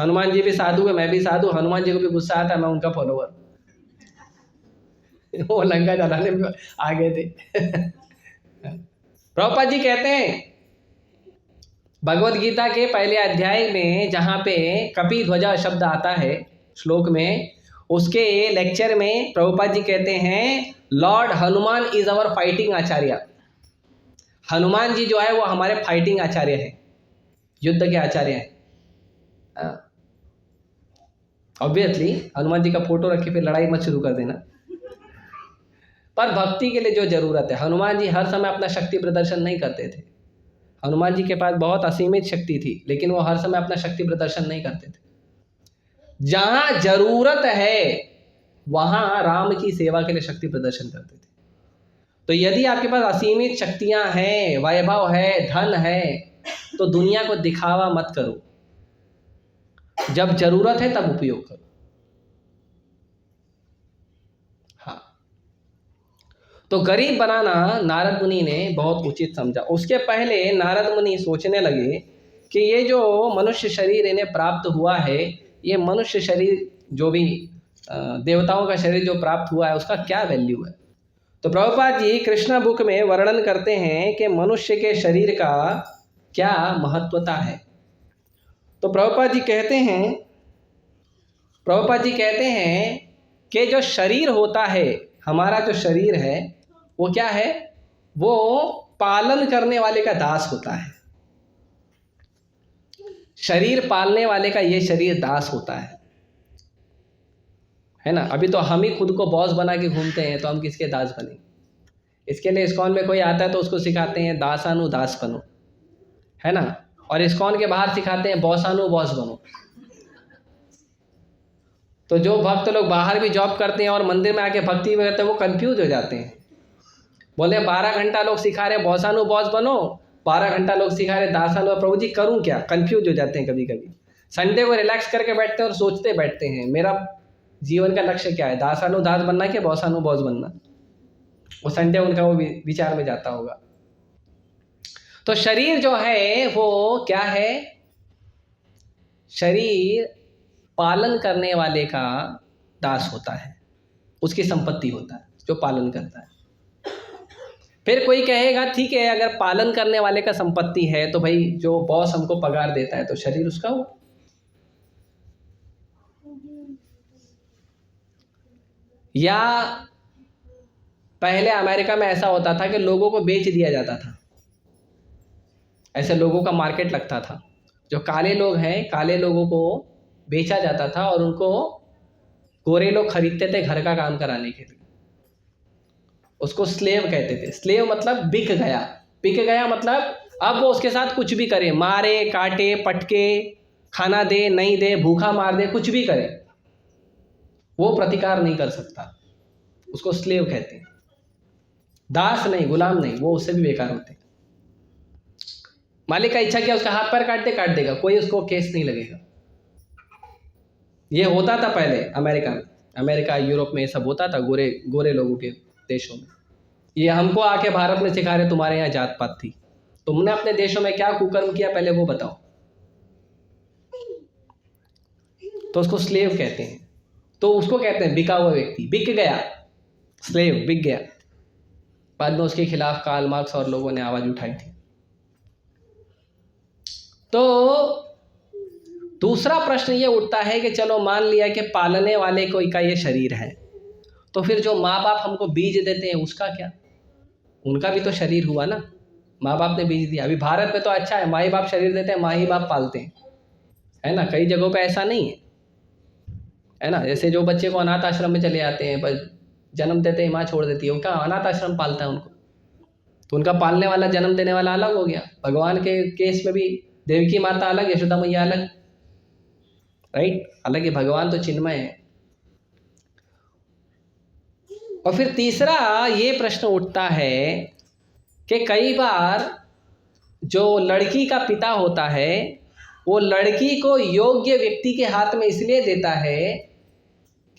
S1: हनुमान जी भी साधु है, मैं भी साधु, हनुमान जी को भी गुस्सा आता है, मैं उनका फॉलोवर। वो लंका जलाने में आ गए थे। प्रभुपाद जी कहते हैं भगवत गीता के पहले अध्याय में जहाँ पे कपि ध्वजा शब्द आता है श्लोक में, उसके लेक्चर में प्रभुपाद जी कहते हैं lord Hanuman is our fighting acharya. Hanuman ji जो है वो हमारे फाइटिंग आचार्य हैं, युद्ध के आचार्य हैं। ऑब्वियसली हनुमान जी का फोटो रख के फिर लड़ाई मत शुरू कर देना। पर भक्ति के लिए जो जरूरत है, हनुमान जी हर समय अपना शक्ति प्रदर्शन नहीं करते थे। हनुमान जी के पास बहुत असीमित शक्ति थी, लेकिन वो हर समय अपना शक्ति प्रदर्शन नहीं करते थे। जहां जरूरत है वहां राम की सेवा के लिए शक्ति प्रदर्शन करते थे। तो यदि आपके पास असीमित शक्तियां हैं, वैभव है, धन है, तो दुनिया को दिखावा मत करो, जब जरूरत है तब उपयोग करो। हाँ, तो गरीब बनाना नारद मुनि ने बहुत उचित समझा। उसके पहले नारद मुनि सोचने लगे कि ये जो मनुष्य शरीर इन्हें प्राप्त हुआ है, ये मनुष्य शरीर जो भी देवताओं का शरीर जो प्राप्त हुआ है, उसका क्या वैल्यू है। तो प्रभुपाद जी कृष्णा बुक में वर्णन करते हैं कि मनुष्य के शरीर का क्या महत्वता है। तो प्रभुपाद जी कहते हैं कि जो शरीर होता है, हमारा जो शरीर है वो क्या है, वो पालन करने वाले का दास होता है। शरीर पालने वाले का ये शरीर दास होता है ना। अभी तो हम ही खुद को बॉस बना के घूमते हैं, तो हम किसके दास बने। इसके लिए इस्कॉन में कोई आता है तो उसको सिखाते हैं दासानु दास बनो, है ना। और इस्कॉन के बाहर सिखाते हैं बॉसानु बॉस बनो। तो जो भक्त लोग बाहर भी जॉब करते हैं और मंदिर में आके भक्ति में करते हैं, वो कंफ्यूज हो जाते हैं। बोले 12 घंटा लोग सिखा रहे बॉसानु बॉस बनो, 12 घंटा लोग सिखा रहे दासानु, प्रभु जी करूं क्या, कंफ्यूज हो जाते हैं कभी कभी। संडे को रिलैक्स करके बैठते हैं और सोचते बैठते हैं मेरा जीवन का लक्ष्य क्या है, दासानु दास बनना कि बॉसानु बॉस बनना। वो संडे उनका वो विचार में जाता होगा। तो शरीर जो है वो क्या है, शरीर पालन करने वाले का दास होता है, उसकी संपत्ति होता है जो पालन करता है। फिर कोई कहेगा ठीक है, अगर पालन करने वाले का संपत्ति है तो भाई जो बॉस हमको पगार देता है तो शरीर उसका हो। या पहले अमेरिका में ऐसा होता था कि लोगों को बेच दिया जाता था, ऐसे लोगों का मार्केट लगता था। जो काले लोग हैं, काले लोगों को बेचा जाता था और उनको गोरे लोग खरीदते थे घर का काम कराने के लिए। उसको स्लेव कहते थे। स्लेव मतलब बिक गया। बिक गया मतलब अब वो उसके साथ कुछ भी करे, मारे काटे पटके, खाना दे नहीं दे, भूखा मार दे, कुछ भी करे, वो प्रतिकार नहीं कर सकता, उसको स्लेव कहते हैं। दास नहीं, गुलाम नहीं, वो उससे भी बेकार होते हैं। मालिक का इच्छा क्या, उसका हाथ पैर काट देगा, कोई उसको केस नहीं लगेगा। ये होता था पहले अमेरिका में, अमेरिका यूरोप में ये सब होता था गोरे लोगों के देशों में। ये हमको आके भारत में सिखा रहे तुम्हारे यहाँ जात पात थी, तुमने अपने देशों में क्या कुकर्म किया पहले वो बताओ। तो उसको स्लेव कहते हैं। तो उसको कहते हैं बिका हुआ व्यक्ति, बिक गया, स्लेव बिक गया। बाद में उसके खिलाफ कार्ल मार्क्स और लोगों ने आवाज उठाई थी। तो दूसरा प्रश्न ये उठता है कि चलो मान लिया कि पालने वाले कोई का ये शरीर है, तो फिर जो माँ बाप हमको बीज देते हैं उसका क्या? उनका भी तो शरीर हुआ ना, माँ बाप ने बीज दिया। अभी भारत में तो अच्छा है, माँ ही बाप शरीर देते हैं, माँ ही बाप पालते हैं, है ना। कई जगहों पे ऐसा नहीं है ना। जैसे जो बच्चे को अनाथ आश्रम में चले जाते हैं, बस जन्म देते ही माँ छोड़ देती है, उनका अनाथ आश्रम पालता है उनको। तो उनका पालने वाला, जन्म देने वाला अलग हो गया। भगवान के केस में भी देवकी माता अलग, यशोदा मैया अलग, राइट। हालांकि भगवान तो चिन्मय है। और फिर तीसरा ये प्रश्न उठता है कि कई बार जो लड़की का पिता होता है वो लड़की को योग्य व्यक्ति के हाथ में इसलिए देता है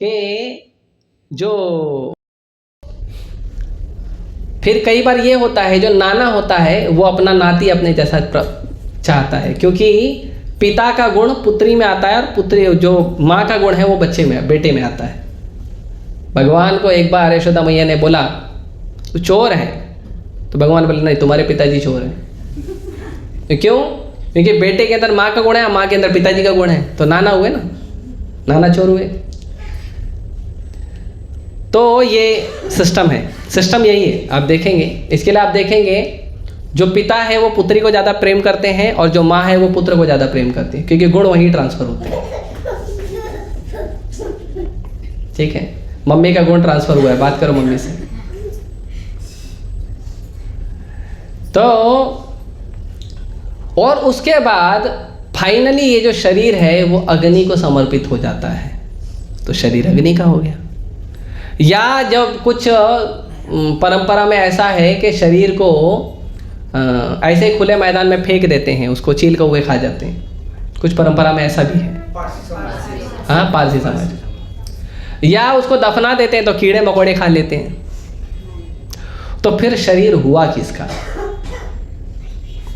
S1: कि जो फिर कई बार ये होता है जो नाना होता है वो अपना नाती अपने जैसा चाहता है, क्योंकि पिता का गुण पुत्री में आता है और पुत्री जो माँ का गुण है वो बच्चे में, बेटे में आता है। भगवान को एक बार यशोदा मैया ने बोला तू चोर है, तो भगवान बोले नहीं तुम्हारे पिताजी चोर हैं। तो क्यों? क्योंकि बेटे के अंदर माँ का गुण है, माँ के अंदर पिताजी का गुण है, तो नाना हुए ना, नाना चोर हुए। तो ये सिस्टम है, सिस्टम यही है। आप देखेंगे, इसके लिए आप देखेंगे जो पिता है वो पुत्री को ज़्यादा प्रेम करते हैं और जो माँ है वो पुत्र को ज़्यादा प्रेम करती है, क्योंकि गुण वहीं ट्रांसफर होते हैं। ठीक है, मम्मी का गुण ट्रांसफर हुआ है, बात करो मम्मी से। तो और उसके बाद फाइनली ये जो शरीर है वो अग्नि को समर्पित हो जाता है, तो शरीर अग्नि का हो गया। या जब कुछ परंपरा में ऐसा है कि शरीर को ऐसे खुले मैदान में फेंक देते हैं, उसको चील कौवे खा जाते हैं, कुछ परंपरा में ऐसा भी है। हाँ, पारसी समाज। या उसको दफना देते हैं तो कीड़े मकोड़े खा लेते हैं। तो फिर शरीर हुआ किसका?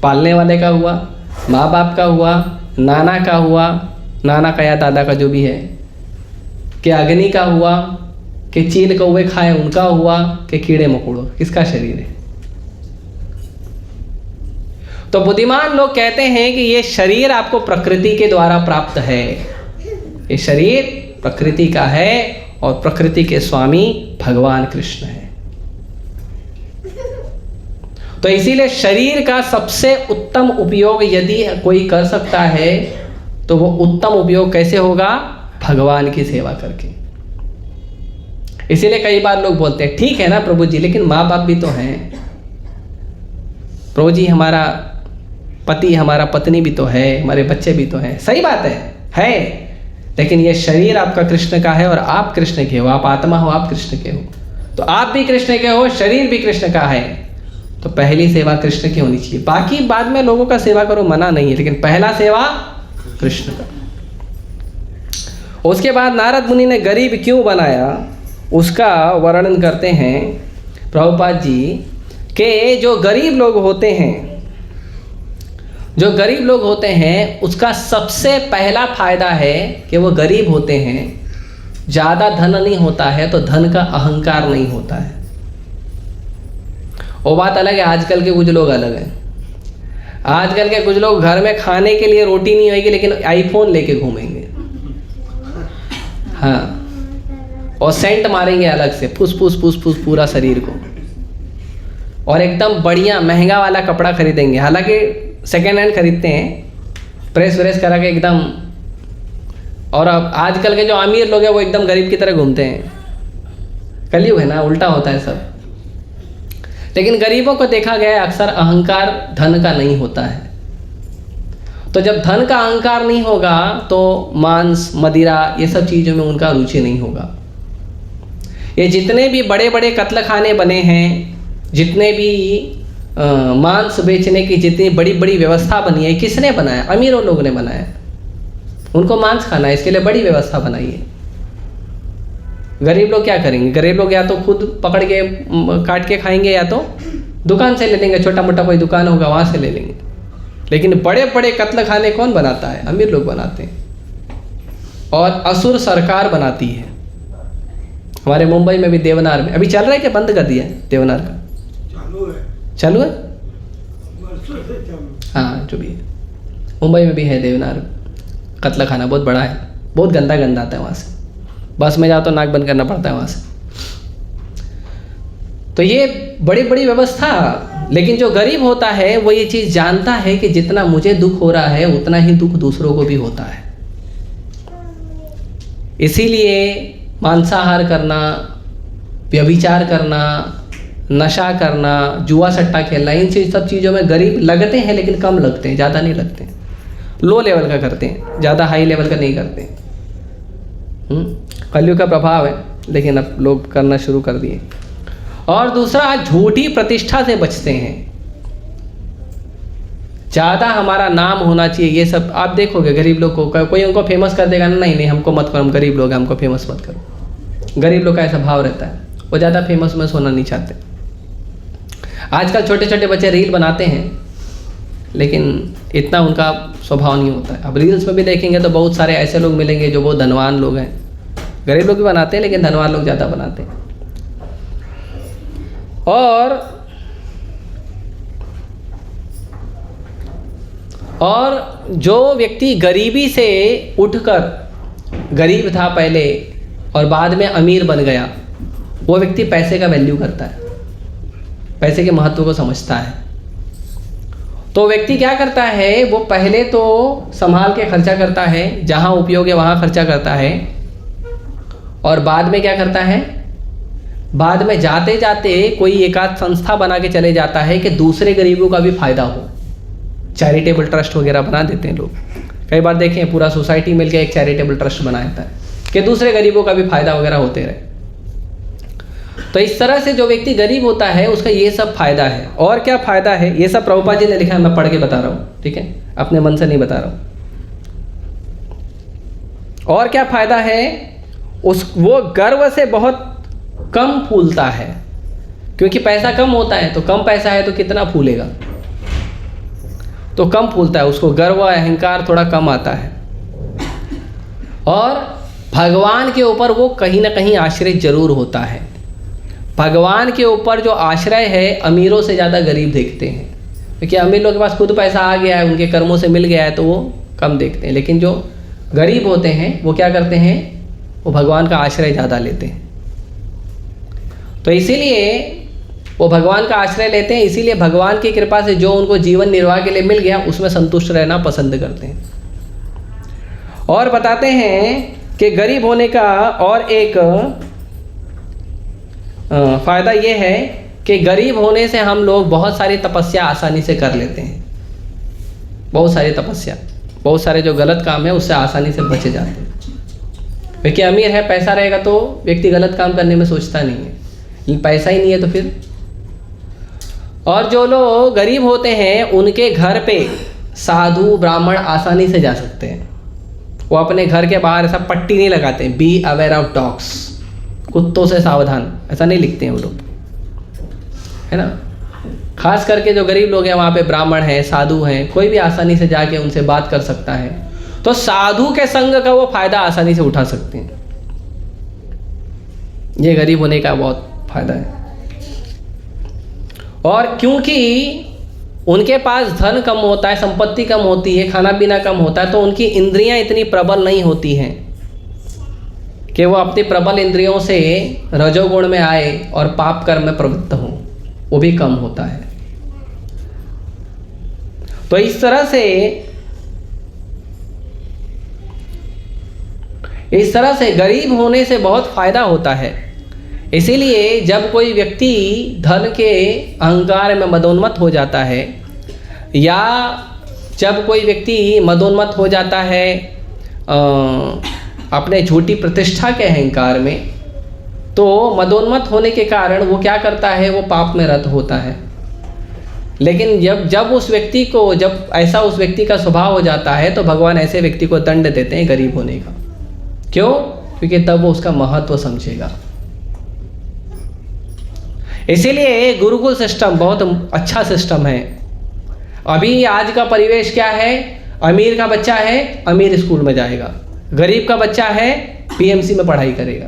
S1: पालने वाले का हुआ, माँ बाप का हुआ, नाना का हुआ, नाना का या दादा का जो भी है, कि अग्नि का हुआ, कि चील कौवे खाए उनका हुआ, कि कीड़े मकोड़ों, किसका शरीर है? तो बुद्धिमान लोग कहते हैं कि ये शरीर आपको प्रकृति के द्वारा प्राप्त है, ये शरीर प्रकृति का है और प्रकृति के स्वामी भगवान कृष्ण है। तो इसीलिए शरीर का सबसे उत्तम उपयोग यदि कोई कर सकता है तो वो उत्तम उपयोग कैसे होगा? भगवान की सेवा करके। इसीलिए कई बार लोग बोलते हैं ठीक है ना प्रभु जी, लेकिन माँ बाप भी तो हैं। प्रभु जी हमारा पति, हमारा पत्नी भी तो है, हमारे बच्चे भी तो हैं। सही बात है, लेकिन ये शरीर आपका कृष्ण का है और आप कृष्ण के हो, आप आत्मा हो, आप कृष्ण के हो। तो आप भी कृष्ण के हो, शरीर भी कृष्ण का है, तो पहली सेवा कृष्ण की होनी चाहिए। बाकी बाद में लोगों का सेवा करो, मना नहीं है, लेकिन पहला सेवा कृष्ण का। उसके बाद नारद मुनि ने गरीब क्यों बनाया उसका वर्णन करते हैं प्रभुपाद जी, कि जो गरीब लोग होते हैं जो गरीब लोग होते हैं उसका सबसे पहला फायदा है कि वो गरीब होते हैं, ज़्यादा धन नहीं होता है तो धन का अहंकार नहीं होता है। वो बात अलग है, आजकल के कुछ लोग अलग हैं। आजकल के कुछ लोग घर में खाने के लिए रोटी नहीं होगी लेकिन आईफोन लेके घूमेंगे, हाँ, और सेंट मारेंगे अलग से, फुस फुस फुस फुस पूरा शरीर को, और एकदम बढ़िया महंगा वाला कपड़ा खरीदेंगे, हालांकि सेकेंड हैंड खरीदते हैं, प्रेस व्रेस करा के एकदम। और अब आजकल के जो अमीर लोग हैं वो एकदम गरीब की तरह घूमते हैं। कलयुग है ना, उल्टा होता है सब। लेकिन गरीबों को देखा गया है अक्सर अहंकार धन का नहीं होता है। तो जब धन का अहंकार नहीं होगा तो मांस मदिरा ये सब चीज़ों में उनका रुचि नहीं होगा। ये जितने भी बड़े बड़े कत्ल खाने बने हैं, जितने भी मांस बेचने की जितनी बड़ी बड़ी व्यवस्था बनी है, किसने बनाया? अमीरों लोगों ने बनाया। उनको मांस खाना है, इसके लिए बड़ी व्यवस्था बनाई है। गरीब लोग क्या करेंगे? गरीब लोग या तो खुद पकड़ के काट के खाएंगे या तो दुकान से ले लेंगे, छोटा मोटा कोई दुकान होगा वहाँ से ले लेंगे। लेकिन बड़े बड़े कत्ल खाने कौन बनाता है? अमीर लोग बनाते हैं, और असुर सरकार बनाती है। हमारे मुंबई में भी देवनार में अभी चल रहा है कि बंद कर दिया है? देवनार का चालू है, हाँ जो भी है। मुंबई में भी है देवनार कत्ल खाना, बहुत बड़ा है, बहुत गंदा गंदा आता है वहाँ से। बस में जाओ तो नाक बंद करना पड़ता है वहाँ से। तो ये बड़ी बड़ी व्यवस्था। लेकिन जो गरीब होता है वो ये चीज़ जानता है कि जितना मुझे दुख हो रहा है उतना ही दुख दूसरों को भी होता है। इसीलिए मांसाहार करना, व्यभिचार करना, नशा करना, जुआ सट्टा खेलना, इन सब चीज़ों में गरीब लगते हैं लेकिन कम लगते हैं, ज़्यादा नहीं लगते हैं। लो लेवल का करते हैं, ज़्यादा हाई लेवल का नहीं करते हैं। कलयुग का प्रभाव है, लेकिन अब लोग करना शुरू कर दिए। और दूसरा, झूठी प्रतिष्ठा से बचते हैं। ज़्यादा हमारा नाम होना चाहिए, ये सब आप देखोगे गरीब लोग को, कोई उनको फेमस कर देगा ना, नहीं नहीं हमको मत करो, हम गरीब लोग हैं, हमको फेमस मत करो। गरीब लोग का ऐसा भाव रहता है, वो ज़्यादा फेमस होना नहीं चाहते। आजकल छोटे छोटे बच्चे रील बनाते हैं लेकिन इतना उनका स्वभाव नहीं होता है। अब रील्स में भी देखेंगे तो बहुत सारे ऐसे लोग मिलेंगे जो बहुत धनवान लोग हैं। गरीब लोग भी बनाते हैं लेकिन धनवान लोग ज़्यादा बनाते हैं। और जो व्यक्ति गरीबी से उठकर, गरीब था पहले और बाद में अमीर बन गया, वो व्यक्ति पैसे का वैल्यू करता है, पैसे के महत्व को समझता है। तो व्यक्ति क्या करता है, वो पहले तो संभाल के खर्चा करता है, जहाँ उपयोग है वहाँ खर्चा करता है, और बाद में क्या करता है, बाद में जाते जाते कोई एकाध संस्था बना के चले जाता है कि दूसरे गरीबों का भी फायदा हो। चैरिटेबल ट्रस्ट वगैरह बना देते हैं लोग। कई बार देखें पूरा सोसाइटी मिलकर एक चैरिटेबल ट्रस्ट बना देता है कि दूसरे गरीबों का भी फायदा वगैरह होते रहे। तो इस तरह से जो व्यक्ति गरीब होता है उसका ये सब फायदा है। और क्या फायदा है, ये सब प्रभुपाद जी ने लिखा है, मैं पढ़ के बता रहा हूँ, ठीक है, अपने मन से नहीं बता रहा हूँ। और क्या फायदा है, वो गर्व से बहुत कम फूलता है, क्योंकि पैसा कम होता है। तो कम पैसा है तो कितना फूलेगा, तो कम फूलता है, उसको गर्व अहंकार थोड़ा कम आता है। और भगवान के ऊपर वो कहीं ना कहीं आश्रित जरूर होता है। भगवान के ऊपर जो आश्रय है अमीरों से ज़्यादा गरीब देखते हैं, क्योंकि अमीर लोगों के पास खुद पैसा आ गया है, उनके कर्मों से मिल गया है, तो वो कम देखते हैं। लेकिन जो गरीब होते हैं वो क्या करते हैं, वो भगवान का आश्रय ज़्यादा लेते हैं। तो इसीलिए वो भगवान का आश्रय लेते हैं, इसीलिए भगवान की कृपा से जो उनको जीवन निर्वाह के लिए मिल गया उसमें संतुष्ट रहना पसंद करते हैं। और बताते हैं कि गरीब होने का और एक फ़ायदा ये है कि गरीब होने से हम लोग बहुत सारी तपस्या आसानी से कर लेते हैं। बहुत सारी तपस्या, बहुत सारे जो गलत काम है उससे आसानी से बचे जाते हैं। क्योंकि अमीर है, पैसा रहेगा तो व्यक्ति गलत काम करने में सोचता नहीं है, लेकिन पैसा ही नहीं है तो फिर। और जो लोग गरीब होते हैं उनके घर पे साधु ब्राह्मण आसानी से जा सकते हैं। वो अपने घर के बाहर ऐसा पट्टी नहीं लगाते, बी अवेयर ऑफ डॉग्स, कुत्तों से सावधान, ऐसा नहीं लिखते हैं वो लोग, है ना। खास करके जो गरीब लोग हैं वहाँ पे ब्राह्मण हैं, साधु हैं, कोई भी आसानी से जाके उनसे बात कर सकता है। तो साधु के संग का वो फायदा आसानी से उठा सकते हैं। ये गरीब होने का बहुत फायदा है। और क्योंकि उनके पास धन कम होता है, संपत्ति कम होती है, खाना पीना कम होता है, तो उनकी इंद्रियां इतनी प्रबल नहीं होती हैं कि वो अपनी प्रबल इंद्रियों से रजोगुण में आए और पाप कर्म में प्रवृत्त हों, वो भी कम होता है। तो इस तरह से गरीब होने से बहुत फायदा होता है। इसीलिए जब कोई व्यक्ति धन के अहंकार में मदोन्मत्त हो जाता है, या जब कोई व्यक्ति मदोन्मत्त हो जाता है अपने झूठी प्रतिष्ठा के अहंकार में, तो मदोन्मत्त होने के कारण वो क्या करता है, वो पाप में रत होता है। लेकिन जब उस व्यक्ति को, जब ऐसा उस व्यक्ति का स्वभाव हो जाता है, तो भगवान ऐसे व्यक्ति को दंड देते हैं गरीब होने का। क्यों? क्योंकि तब वो उसका महत्व समझेगा। इसीलिए गुरुकुल सिस्टम बहुत अच्छा सिस्टम है। अभी आज का परिवेश क्या है, अमीर का बच्चा है अमीर स्कूल में जाएगा, गरीब का बच्चा है पीएमसी में पढ़ाई करेगा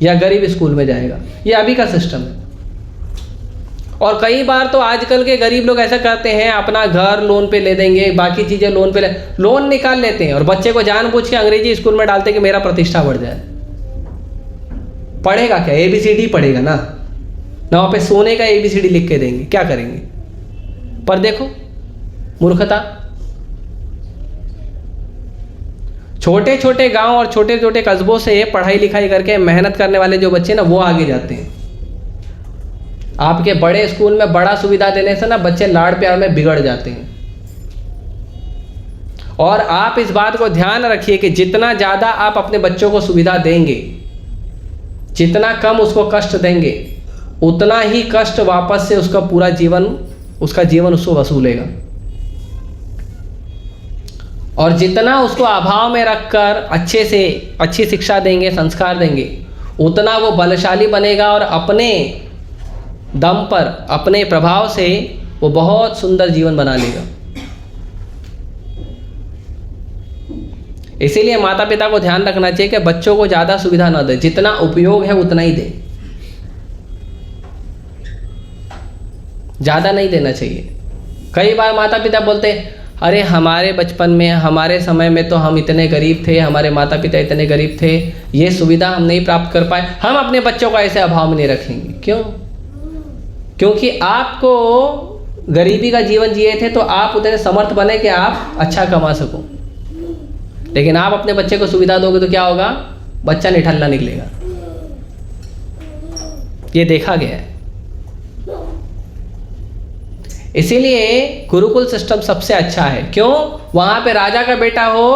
S1: या गरीब स्कूल में जाएगा। ये अभी का सिस्टम है। और कई बार तो आजकल के गरीब लोग ऐसा करते हैं, अपना घर लोन पे ले देंगे, बाकी चीज़ें लोन निकाल लेते हैं और बच्चे को जानबूझ के अंग्रेजी स्कूल में डालते हैं कि मेरा प्रतिष्ठा बढ़ जाए। पढ़ेगा क्या? ABCD पढ़ेगा ना वहाँ पे सोने का ABCD लिख के देंगे, क्या करेंगे? पर देखो मूर्खता। छोटे छोटे गांव और छोटे छोटे कस्बों से पढ़ाई लिखाई करके मेहनत करने वाले जो बच्चे ना, वो आगे जाते हैं। आपके बड़े स्कूल में बड़ा सुविधा देने से ना बच्चे लाड़ प्यार में बिगड़ जाते हैं। और आप इस बात को ध्यान रखिए कि जितना ज़्यादा आप अपने बच्चों को सुविधा देंगे, जितना कम उसको कष्ट देंगे, उतना ही कष्ट वापस से उसका पूरा जीवन, उसका जीवन उसको वसूलेगा। और जितना उसको अभाव में रखकर अच्छे से अच्छी शिक्षा देंगे, संस्कार देंगे, उतना वो बलशाली बनेगा और अपने दम पर, अपने प्रभाव से वो बहुत सुंदर जीवन बना लेगा। इसीलिए माता पिता को ध्यान रखना चाहिए कि बच्चों को ज़्यादा सुविधा ना दे, जितना उपयोग है उतना ही दे, ज़्यादा नहीं देना चाहिए। कई बार माता पिता बोलते हैं, अरे हमारे बचपन में, हमारे समय में तो हम इतने गरीब थे, हमारे माता पिता इतने गरीब थे, ये सुविधा हम नहीं प्राप्त कर पाए, हम अपने बच्चों को ऐसे अभाव में नहीं रखेंगे। क्यों? क्योंकि आपको गरीबी का जीवन जिए थे तो आप उतने समर्थ बने कि आप अच्छा कमा सको। लेकिन आप अपने बच्चे को सुविधा दोगे तो क्या होगा? बच्चा निठल्ला निकलेगा। ये देखा गया है। इसीलिए गुरुकुल सिस्टम सबसे अच्छा है। क्यों? वहाँ पे राजा का बेटा हो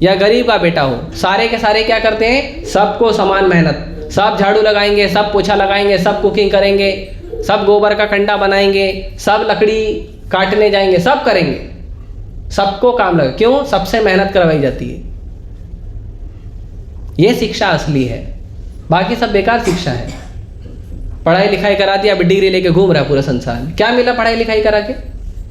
S1: या गरीब का बेटा हो, सारे के सारे क्या करते हैं? सबको समान मेहनत, सब झाड़ू लगाएंगे, सब पोछा लगाएंगे, सब कुकिंग करेंगे, सब गोबर का कंडा बनाएंगे, सब लकड़ी काटने जाएंगे, सब करेंगे, सबको काम लगे। क्यों? सबसे मेहनत करवाई जाती है। ये शिक्षा असली है, बाकी सब बेकार शिक्षा है। पढ़ाई लिखाई करा दिया, अब डिग्री लेके घूम रहा है पूरा संसार में। क्या मिला पढ़ाई लिखाई करा के?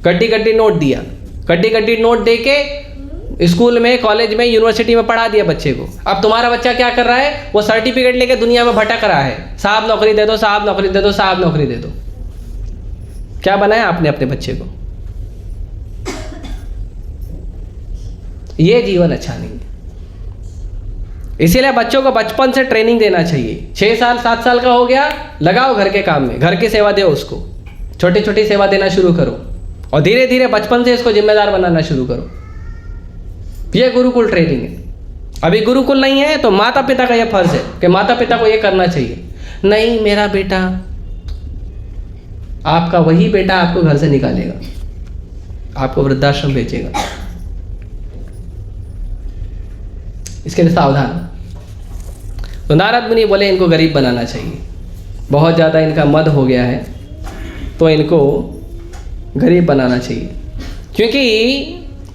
S1: गड्डी गड्डी नोट दिया, गड्डी गड्डी नोट दे के स्कूल में, कॉलेज में, यूनिवर्सिटी में पढ़ा दिया बच्चे को। अब तुम्हारा बच्चा क्या कर रहा है? वो सर्टिफिकेट लेके दुनिया में भटक रहा है, साहब नौकरी दे दो, साहब नौकरी दे दो, साहब नौकरी दे दो। क्या बनाया आपने अपने बच्चे को? ये जीवन अच्छा नहीं है। इसीलिए बच्चों को बचपन से ट्रेनिंग देना चाहिए। 6 साल 7 साल का हो गया, लगाओ घर के काम में, घर की सेवा दो उसको, छोटी छोटी सेवा देना शुरू करो और धीरे धीरे बचपन से इसको जिम्मेदार बनाना शुरू करो। ये गुरुकुल ट्रेनिंग है। अभी गुरुकुल नहीं है तो माता पिता का यह फर्ज है कि माता पिता को ये करना चाहिए। नहीं, मेरा बेटा, आपका वही बेटा आपको घर से निकालेगा, आपको वृद्धाश्रम भेजेगा। इसके लिए सावधान। तो नारद मुनि बोले इनको गरीब बनाना चाहिए, बहुत ज़्यादा इनका मद हो गया है, तो इनको गरीब बनाना चाहिए। क्योंकि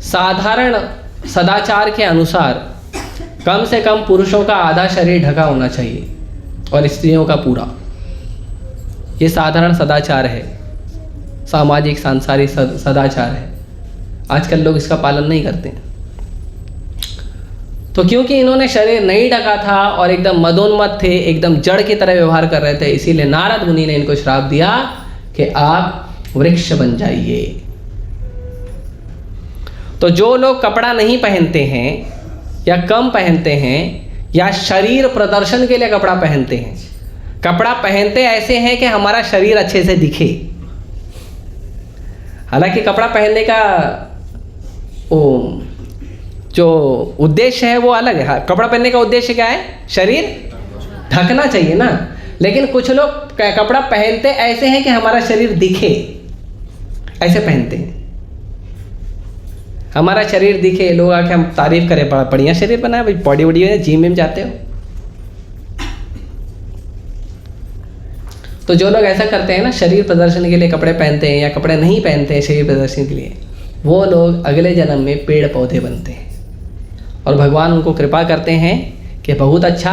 S1: साधारण सदाचार के अनुसार कम से कम पुरुषों का आधा शरीर ढका होना चाहिए और स्त्रियों का पूरा। ये साधारण सदाचार है। सामाजिक सांसारिक सदाचार है। आजकल लोग इसका पालन नहीं करते। तो क्योंकि इन्होंने शरीर नहीं ढका था और एकदम मदोन्मत्त थे, एकदम जड़ की तरह व्यवहार कर रहे थे, इसीलिए नारद मुनि ने इनको श्राप दिया कि आप वृक्ष बन जाइए। तो जो लोग कपड़ा नहीं पहनते हैं या कम पहनते हैं या शरीर प्रदर्शन के लिए कपड़ा पहनते हैं, कपड़ा पहनते ऐसे हैं कि हमारा शरीर अच्छे से दिखे, हालांकि कपड़ा पहनने का वो जो उद्देश्य है वो अलग है। कपड़ा पहनने का उद्देश्य क्या है? शरीर ढकना चाहिए ना। लेकिन कुछ लोग कपड़ा पहनते ऐसे हैं कि हमारा शरीर दिखे, ऐसे पहनते हैं, हमारा शरीर दिखे, लोग आके हम तारीफ करें, बड़ा बढ़िया शरीर बना है भाई, बॉडी वॉडी है, जिम में जाते हो। तो जो लोग ऐसा करते हैं ना, शरीर प्रदर्शन के लिए कपड़े पहनते हैं या कपड़े नहीं पहनते हैं शरीर प्रदर्शन के लिए, वो लोग अगले जन्म में पेड़ पौधे बनते हैं और भगवान उनको कृपा करते हैं कि बहुत अच्छा,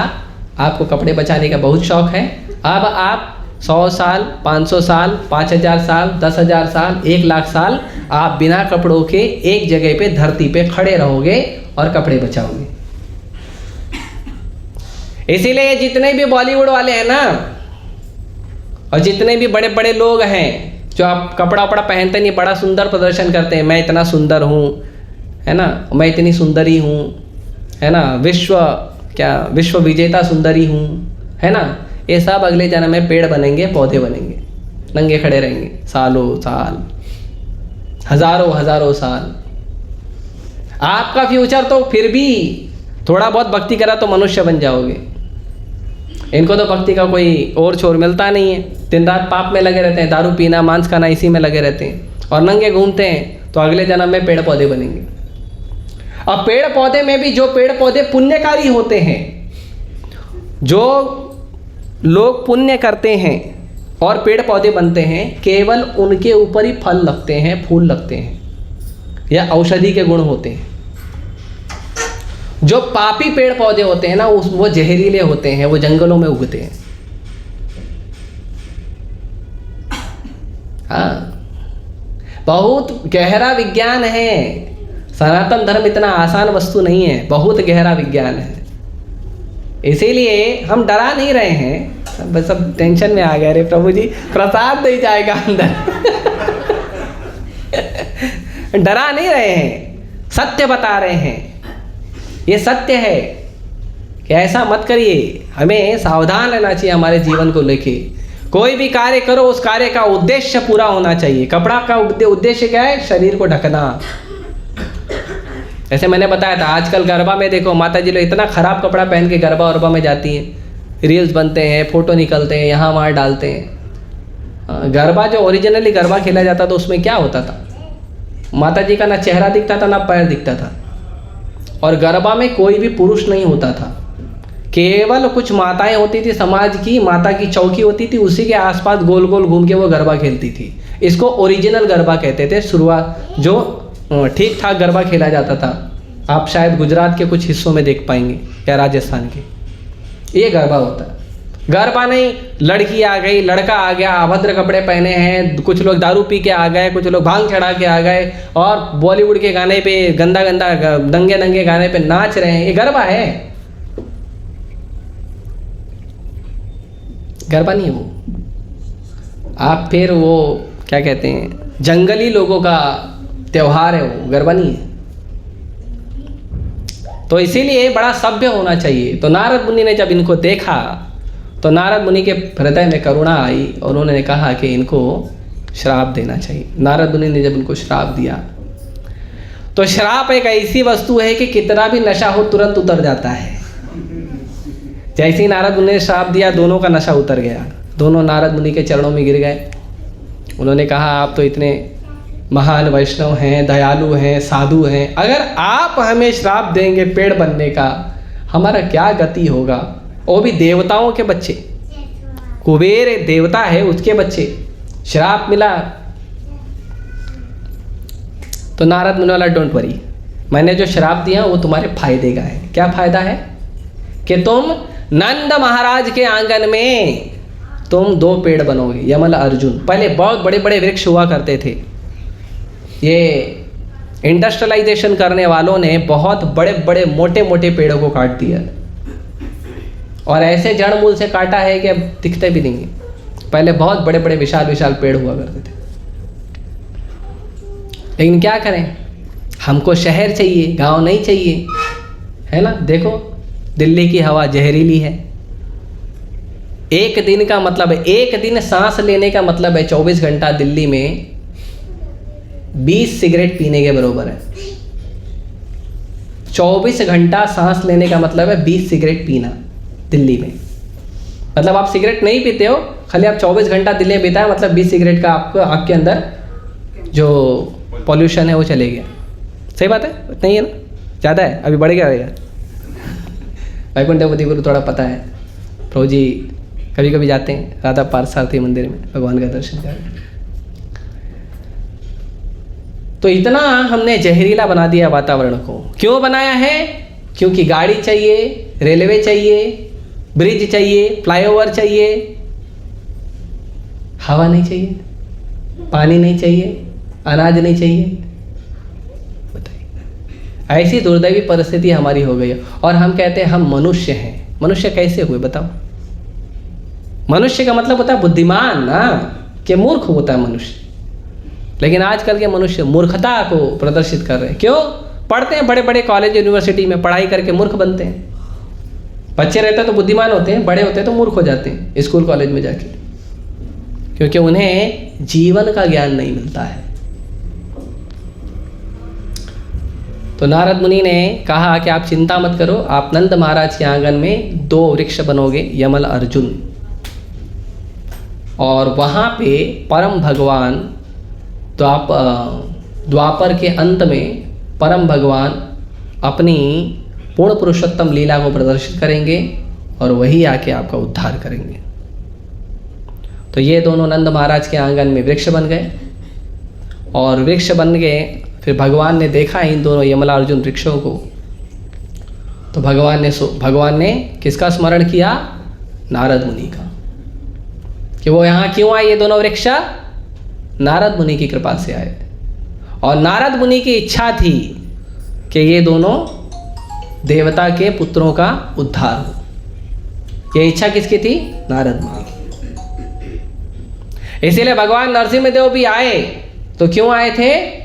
S1: आपको कपड़े बचाने का बहुत शौक है, अब आप 100 साल, 500 साल, 5000 साल, 10,000 साल, 1,00,000 साल आप बिना कपड़ों के एक जगह पे धरती पे खड़े रहोगे और कपड़े बचाओगे। इसीलिए जितने भी बॉलीवुड वाले हैं ना, और जितने भी बड़े बड़े लोग हैं जो आप कपड़ा वपड़ा पहनते नहीं, बड़ा सुंदर प्रदर्शन करते हैं, मैं इतना सुंदर हूँ, है ना, मैं इतनी सुंदरी हूँ, है ना, विश्व विजेता सुंदरी हूँ, है ना, ये सब अगले जन्म में पेड़ बनेंगे, पौधे बनेंगे, नंगे खड़े रहेंगे सालों साल, हजारों साल। आपका फ्यूचर तो फिर भी थोड़ा बहुत भक्ति करा तो मनुष्य बन जाओगे। इनको तो भक्ति का कोई और छोर मिलता नहीं है, दिन रात पाप में लगे रहते हैं, दारू पीना, मांस खाना, इसी में लगे रहते हैं और नंगे घूमते हैं। तो अगले जन्म में पेड़ पौधे बनेंगे। अब पेड़ पौधे में भी जो पेड़ पौधे पुण्यकारी होते हैं, जो लोग पुण्य करते हैं और पेड़ पौधे बनते हैं, केवल उनके ऊपर ही फल लगते हैं, फूल लगते हैं या औषधि के गुण होते हैं। जो पापी पेड़ पौधे होते हैं ना, वो जहरीले होते हैं, वो जंगलों में उगते हैं। हाँ, बहुत गहरा विज्ञान है। सनातन धर्म इतना आसान वस्तु नहीं है, बहुत गहरा विज्ञान है। इसीलिए हम डरा नहीं रहे हैं, बस सब टेंशन में आ गए, अरे प्रभु जी प्रसाद नहीं जाएगा अंदर। डरा नहीं रहे हैं, सत्य बता रहे हैं। ये सत्य है कि ऐसा मत करिए, हमें सावधान रहना चाहिए हमारे जीवन को लेके। कोई भी कार्य करो, उस कार्य का उद्देश्य पूरा होना चाहिए। कपड़ा का उद्देश्य क्या है? शरीर को ढकना। जैसे मैंने बताया था, आजकल गरबा में देखो, माता जी लोग इतना खराब कपड़ा पहन के गरबा वरबा में जाती हैं, रील्स बनते हैं, फोटो निकलते हैं, यहाँ वहाँ डालते हैं। गरबा जो ओरिजिनली गरबा खेला जाता था उसमें क्या होता था? माता जी का ना चेहरा दिखता था ना पैर दिखता था, और गरबा में कोई भी पुरुष नहीं होता था, केवल कुछ माताएं होती थी, समाज की माता की चौकी होती थी, उसी के आसपास गोल गोल घूम के वो गरबा खेलती थी। इसको ओरिजिनल गरबा कहते थे। शुरुआत जो ठीक ठाक गरबा खेला जाता था, आप शायद गुजरात के कुछ हिस्सों में देख पाएंगे या राजस्थान के, ये गरबा होता है। गरबा नहीं, लड़की आ गई, लड़का आ गया, अभद्र कपड़े पहने हैं, कुछ लोग दारू पी के आ गए, कुछ लोग भांग चढ़ा के आ गए और बॉलीवुड के गाने पे गंदा गंदा दंगे दंगे गाने पे नाच रहे हैं। ये गरबा है? गरबा नहीं है वो। आप फिर वो क्या कहते हैं, जंगली लोगों का त्योहार है वो, गरबा नहीं है। तो इसीलिए बड़ा सभ्य होना चाहिए। तो नारद मुनि ने जब इनको देखा तो नारद मुनि के हृदय में करुणा आई और उन्होंने कहा कि इनको श्राप देना चाहिए। नारद मुनि ने जब इनको श्राप दिया, तो श्राप एक ऐसी वस्तु है कि कितना भी नशा हो तुरंत उतर जाता है। जैसे ही नारद मुनि ने श्राप दिया, दोनों का नशा उतर गया, दोनों नारद मुनि के चरणों में गिर गए। उन्होंने कहा, आप तो इतने महान वैष्णव हैं, दयालु हैं, साधु हैं, अगर आप हमें श्राप देंगे पेड़ बनने का, हमारा क्या गति होगा? वो भी देवताओं के बच्चे, कुबेर एक देवता है, उसके बच्चे, श्राप मिला। तो नारद मुनि वाला, डोंट वरी, मैंने जो श्राप दिया वो तुम्हारे फायदे का है। क्या फायदा है? कि तुम नंद महाराज के आंगन में तुम 2 पेड़ बनोगे, यमल अर्जुन। पहले बहुत बड़े बड़े वृक्ष हुआ करते थे। ये इंडस्ट्रियलाइजेशन करने वालों ने बहुत बड़े बड़े मोटे मोटे पेड़ों को काट दिया और ऐसे जड़ मूल से काटा है कि अब दिखते भी नहीं। पहले बहुत बड़े बड़े विशाल विशाल पेड़ हुआ करते थे। लेकिन क्या करें, हमको शहर चाहिए, गांव नहीं चाहिए, है ना। देखो दिल्ली की हवा जहरीली है। एक दिन का मतलब है, एक दिन सांस लेने का मतलब है 24 घंटा दिल्ली में 20 सिगरेट पीने के बराबर है। 24 घंटा सांस लेने का मतलब है 20 सिगरेट पीना दिल्ली में। मतलब आप सिगरेट नहीं पीते हो, खाली आप 24 घंटा दिल्ली में बिताए, मतलब 20 सिगरेट का आपको आपके अंदर जो पॉल्यूशन है वो चले गया। सही बात है, नहीं है ना? ज़्यादा है, अभी बढ़ गया रहेगा। वैकुंठ को थोड़ा पता है। प्रभु जी कभी कभी जाते हैं राधा पार्थसारथी मंदिर में भगवान का दर्शन करने। तो इतना हमने जहरीला बना दिया वातावरण को। क्यों बनाया है? क्योंकि गाड़ी चाहिए, रेलवे चाहिए, ब्रिज चाहिए, फ्लाईओवर चाहिए, हवा नहीं चाहिए, पानी नहीं चाहिए, अनाज नहीं चाहिए। बताइए, ऐसी दुर्दैवी परिस्थिति हमारी हो गई है। और हम कहते हैं हम मनुष्य हैं। मनुष्य कैसे हुए बताओ? मनुष्य का मतलब होता है बुद्धिमान ना, कि मूर्ख होता है मनुष्य। लेकिन आजकल के मनुष्य मूर्खता को प्रदर्शित कर रहे हैं। क्यों? पढ़ते हैं बड़े बड़े कॉलेज यूनिवर्सिटी में, पढ़ाई करके मूर्ख बनते हैं। बच्चे रहते हैं तो बुद्धिमान होते हैं, बड़े होते हैं तो मूर्ख हो जाते हैं स्कूल कॉलेज में जाके, क्योंकि उन्हें जीवन का ज्ञान नहीं मिलता है। तो नारद मुनि ने कहा कि आप चिंता मत करो, आप नंद महाराज के आंगन में 2 वृक्ष बनोगे, यमल अर्जुन। और वहाँ पे परम भगवान द्वापर के अंत में परम भगवान अपनी पूर्ण पुरुषोत्तम लीला को प्रदर्शित करेंगे और वही आके आपका उद्धार करेंगे। तो ये दोनों नंद महाराज के आंगन में वृक्ष बन गए। और वृक्ष बन गए, फिर भगवान ने देखा इन दोनों यमलार्जुन वृक्षों को। तो भगवान ने किसका स्मरण किया? नारद मुनि का, कि वो यहाँ क्यों आए ये दोनों वृक्ष? नारद मुनि की कृपा से आए। और नारद मुनि की इच्छा थी कि ये दोनों देवता के पुत्रों का उद्धार हो। ये इच्छा किसकी थी? नारद मुनि की। इसीलिए भगवान नरसिंह देव भी आए। तो क्यों आए थे?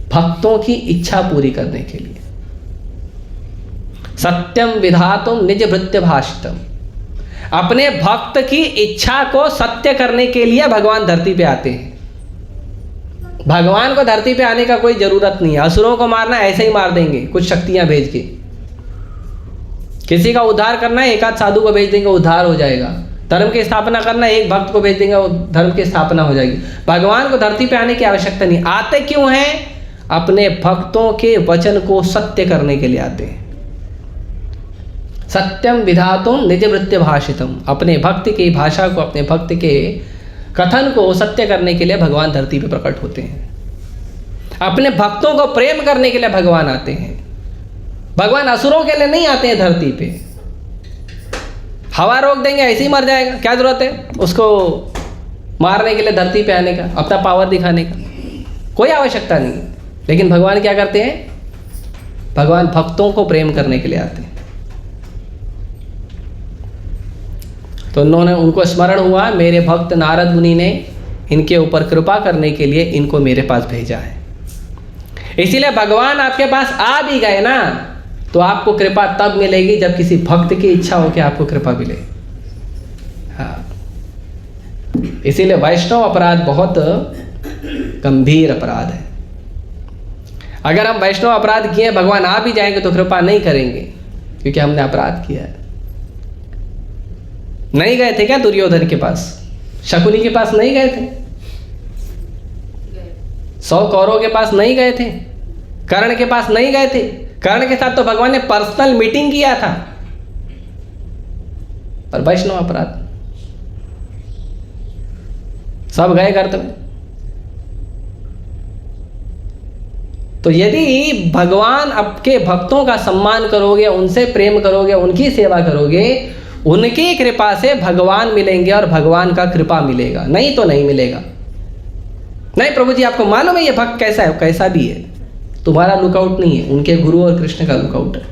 S1: भक्तों की इच्छा पूरी करने के लिए। सत्यम विधातुम निज भृत्य भाषितम। अपने भक्त की इच्छा को सत्य करने के लिए भगवान धरती पे आते हैं। भगवान को धरती पे आने का कोई जरूरत नहीं है। असुरों को मारना ऐसे ही मार देंगे, कुछ शक्तियां भेज के। किसी का उद्धार करना है, एक आध साधु को भेज देंगे, उद्धार हो जाएगा। धर्म की स्थापना करना है, एक भक्त को भेज देंगे, धर्म की स्थापना हो जाएगी। भगवान को धरती पे आने की आवश्यकता नहीं। आते क्यों हैं? अपने भक्तों के वचन को सत्य करने के लिए आते हैं। सत्यम विधातुम निज भृत्य भाषितम। अपने भक्त की भाषा को, अपने भक्त के कथन को सत्य करने के लिए भगवान धरती पे प्रकट होते हैं। अपने भक्तों को प्रेम करने के लिए भगवान आते हैं। भगवान असुरों के लिए नहीं आते हैं धरती पे। हवा रोक देंगे ऐसे ही मर जाएगा, क्या जरूरत है उसको मारने के लिए धरती पे आने का, अपना पावर दिखाने का? कोई आवश्यकता नहीं। लेकिन भगवान क्या करते हैं? भगवान भक्तों को प्रेम करने के लिए आते हैं। तो उनको स्मरण हुआ, मेरे भक्त नारद मुनि ने इनके ऊपर कृपा करने के लिए इनको मेरे पास भेजा है। इसीलिए भगवान आपके पास आ भी गए ना, तो आपको कृपा तब मिलेगी जब किसी भक्त की इच्छा हो कि आपको कृपा मिले। हाँ, इसीलिए वैष्णव अपराध बहुत गंभीर अपराध है। अगर हम वैष्णव अपराध किए, भगवान आ भी जाएंगे तो कृपा नहीं करेंगे, क्योंकि हमने अपराध किया है। नहीं गए थे क्या दुर्योधन के पास? शकुनी के पास नहीं गए थे? 100 कौरवों के पास नहीं गए थे? कर्ण के पास नहीं गए थे? कर्ण के साथ तो भगवान ने पर्सनल मीटिंग किया था। पर वैष्णव अपराध सब गए गर्त में। तो यदि भगवान आपके भक्तों का सम्मान करोगे, उनसे प्रेम करोगे, उनकी सेवा करोगे, उनकी कृपा से भगवान मिलेंगे और भगवान का कृपा मिलेगा, नहीं तो नहीं मिलेगा। नहीं प्रभु जी आपको मालूम है ये भक्त कैसा है, कैसा भी है, तुम्हारा लुकआउट नहीं है, उनके गुरु और कृष्ण का लुकआउट है।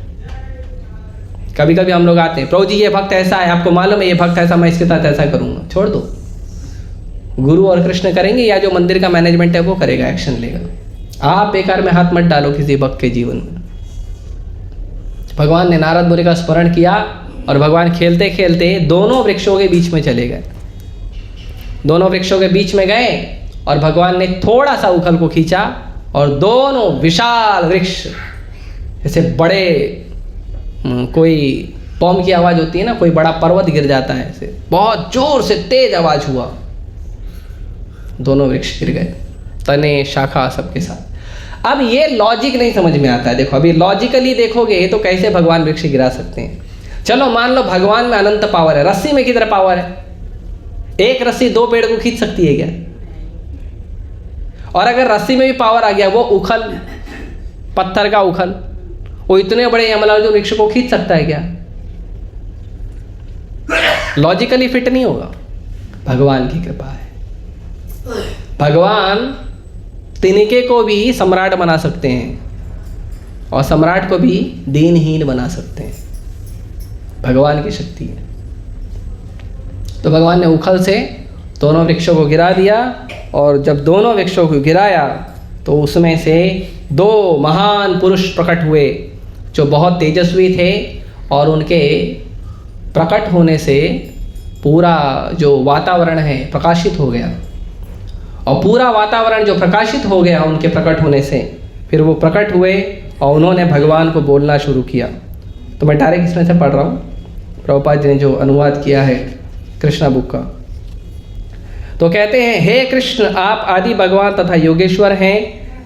S1: कभी कभी हम लोग आते हैं, प्रभु जी ये भक्त ऐसा है, आपको मालूम है ये भक्त ऐसा, मैं इसके साथ ऐसा करूंगा। छोड़ दो, गुरु और कृष्ण करेंगे या जो मंदिर का मैनेजमेंट है वो करेगा, एक्शन लेगा। आप बेकार में हाथ मत डालो किसी भक्त के जीवन में। भगवान ने नारद मुनि का स्मरण किया और भगवान खेलते खेलते दोनों वृक्षों के बीच में चले गए। दोनों वृक्षों के बीच में गए और भगवान ने थोड़ा सा उखल को खींचा और दोनों विशाल वृक्ष, जैसे बड़े कोई पॉम की आवाज़ होती है ना, कोई बड़ा पर्वत गिर जाता है, ऐसे बहुत जोर से तेज आवाज़ हुआ, दोनों वृक्ष गिर गए, तने शाखा सबके साथ। अब ये लॉजिक नहीं समझ में आता है। देखो अभी लॉजिकली देखोगे तो कैसे भगवान वृक्ष गिरा सकते हैं। चलो मान लो भगवान में अनंत पावर है, रस्सी में किधर पावर है? एक रस्सी 2 पेड़ को खींच सकती है क्या? और अगर रस्सी में भी पावर आ गया, वो उखल, पत्थर का उखल, वो इतने बड़े यमराज वृक्ष को खींच सकता है क्या? लॉजिकली फिट नहीं होगा। भगवान की कृपा है। भगवान तिनके को भी सम्राट बना सकते हैं और सम्राट को भी दीनहीन बना सकते हैं। भगवान की शक्ति है। तो भगवान ने उखल से दोनों वृक्षों को गिरा दिया और जब दोनों वृक्षों को गिराया तो उसमें से 2 महान पुरुष प्रकट हुए जो बहुत तेजस्वी थे और उनके प्रकट होने से पूरा जो वातावरण है प्रकाशित हो गया। और पूरा वातावरण जो प्रकाशित हो गया उनके प्रकट होने से, फिर वो प्रकट हुए और उन्होंने भगवान को बोलना शुरू किया। तो मैं डायरेक्ट इसमें से पढ़ रहा हूँ, प्रभुपाद जी ने जो अनुवाद किया है कृष्णा बुक का। तो कहते हैं, हे कृष्ण, आप आदि भगवान तथा योगेश्वर हैं।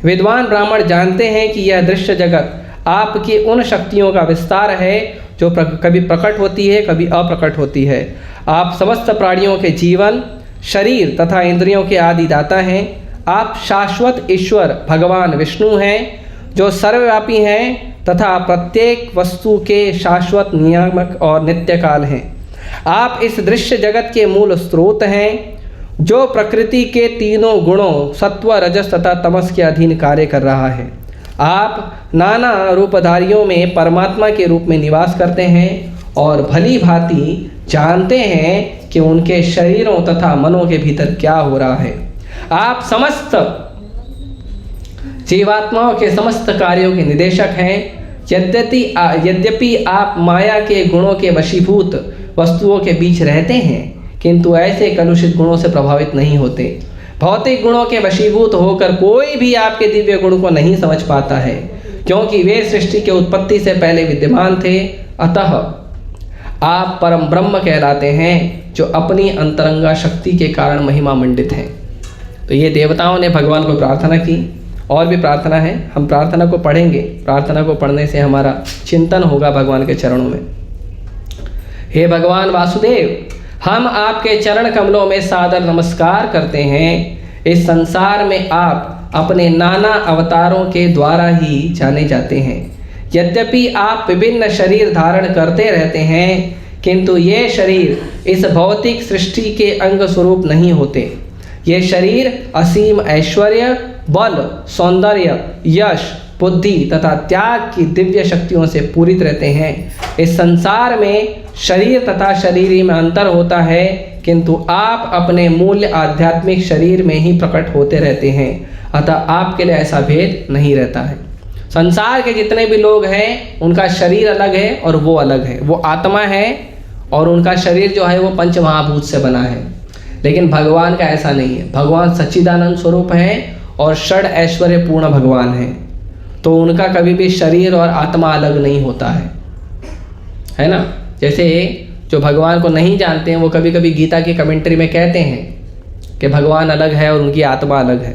S1: विद्वान ब्राह्मण जानते हैं कि यह दृश्य जगत आपकी उन शक्तियों का विस्तार है जो कभी प्रकट होती है, कभी अप्रकट होती है। आप समस्त प्राणियों के जीवन, शरीर तथा इंद्रियों के आदि दाता हैं। आप शाश्वत ईश्वर भगवान विष्णु हैं जो सर्वव्यापी हैं तथा प्रत्येक वस्तु के शाश्वत नियामक और नित्यकाल हैं। आप इस दृश्य जगत के मूल स्रोत हैं जो प्रकृति के तीनों गुणों सत्व, रजस तथा तमस के अधीन कार्य कर रहा है। आप नाना रूपधारियों में परमात्मा के रूप में निवास करते हैं और भली भांति जानते हैं कि उनके शरीरों तथा मनों के भीतर क्या हो रहा है। आप समस्त जीवात्माओं के समस्त कार्यों के निदेशक हैं। यद्यपि आप माया के गुणों के वशीभूत वस्तुओं के बीच रहते हैं, किंतु ऐसे कलुषित गुणों से प्रभावित नहीं होते। भौतिक गुणों के वशीभूत होकर कोई भी आपके दिव्य गुण को नहीं समझ पाता है, क्योंकि वे सृष्टि के उत्पत्ति से पहले विद्यमान थे। अतः आप परम ब्रह्म कहलाते हैं जो अपनी अंतरंगा शक्ति के कारण महिमा मंडित हैं। तो ये देवताओं ने भगवान को प्रार्थना की, और भी प्रार्थना है, हम प्रार्थना को पढ़ेंगे। प्रार्थना को पढ़ने से हमारा चिंतन होगा भगवान के चरणों में। हे भगवान वासुदेव, हम आपके चरण कमलों में सादर नमस्कार करते हैं। इस संसार में आप अपने नाना अवतारों के द्वारा ही जाने जाते हैं। यद्यपि आप विभिन्न शरीर धारण करते रहते हैं, किंतु ये शरीर इस भौतिक सृष्टि के अंग स्वरूप नहीं होते। ये शरीर असीम ऐश्वर्य, बल, सौंदर्य, यश, बुद्धि तथा त्याग की दिव्य शक्तियों से पूरित रहते हैं। इस संसार में शरीर तथा शरीरी में अंतर होता है, किंतु आप अपने मूल्य आध्यात्मिक शरीर में ही प्रकट होते रहते हैं। अतः आपके लिए ऐसा भेद नहीं रहता है। संसार के जितने भी लोग हैं उनका शरीर अलग है और वो अलग है, वो आत्मा है और उनका शरीर जो है वो पंच महाभूत से बना है। लेकिन भगवान का ऐसा नहीं है। भगवान सच्चिदानंद स्वरूप हैं और षड ऐश्वर्य पूर्ण भगवान हैं, तो उनका कभी भी शरीर और आत्मा अलग नहीं होता है ना। जैसे जो भगवान को नहीं जानते हैं वो कभी कभी गीता की कमेंट्री में कहते हैं कि भगवान अलग है और उनकी आत्मा अलग है,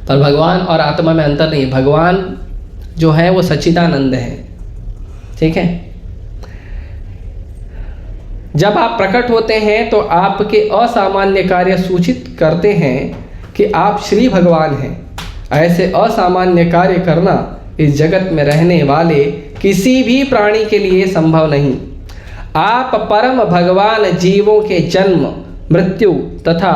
S1: पर भगवान और आत्मा में अंतर नहीं है। भगवान जो है वो सच्चिदानंद है, ठीक है। जब आप प्रकट होते हैं तो आपके असामान्य कार्य सूचित करते हैं कि आप श्री भगवान हैं। ऐसे असामान्य कार्य करना इस जगत में रहने वाले किसी भी प्राणी के लिए संभव नहीं। आप परम भगवान जीवों के जन्म, मृत्यु तथा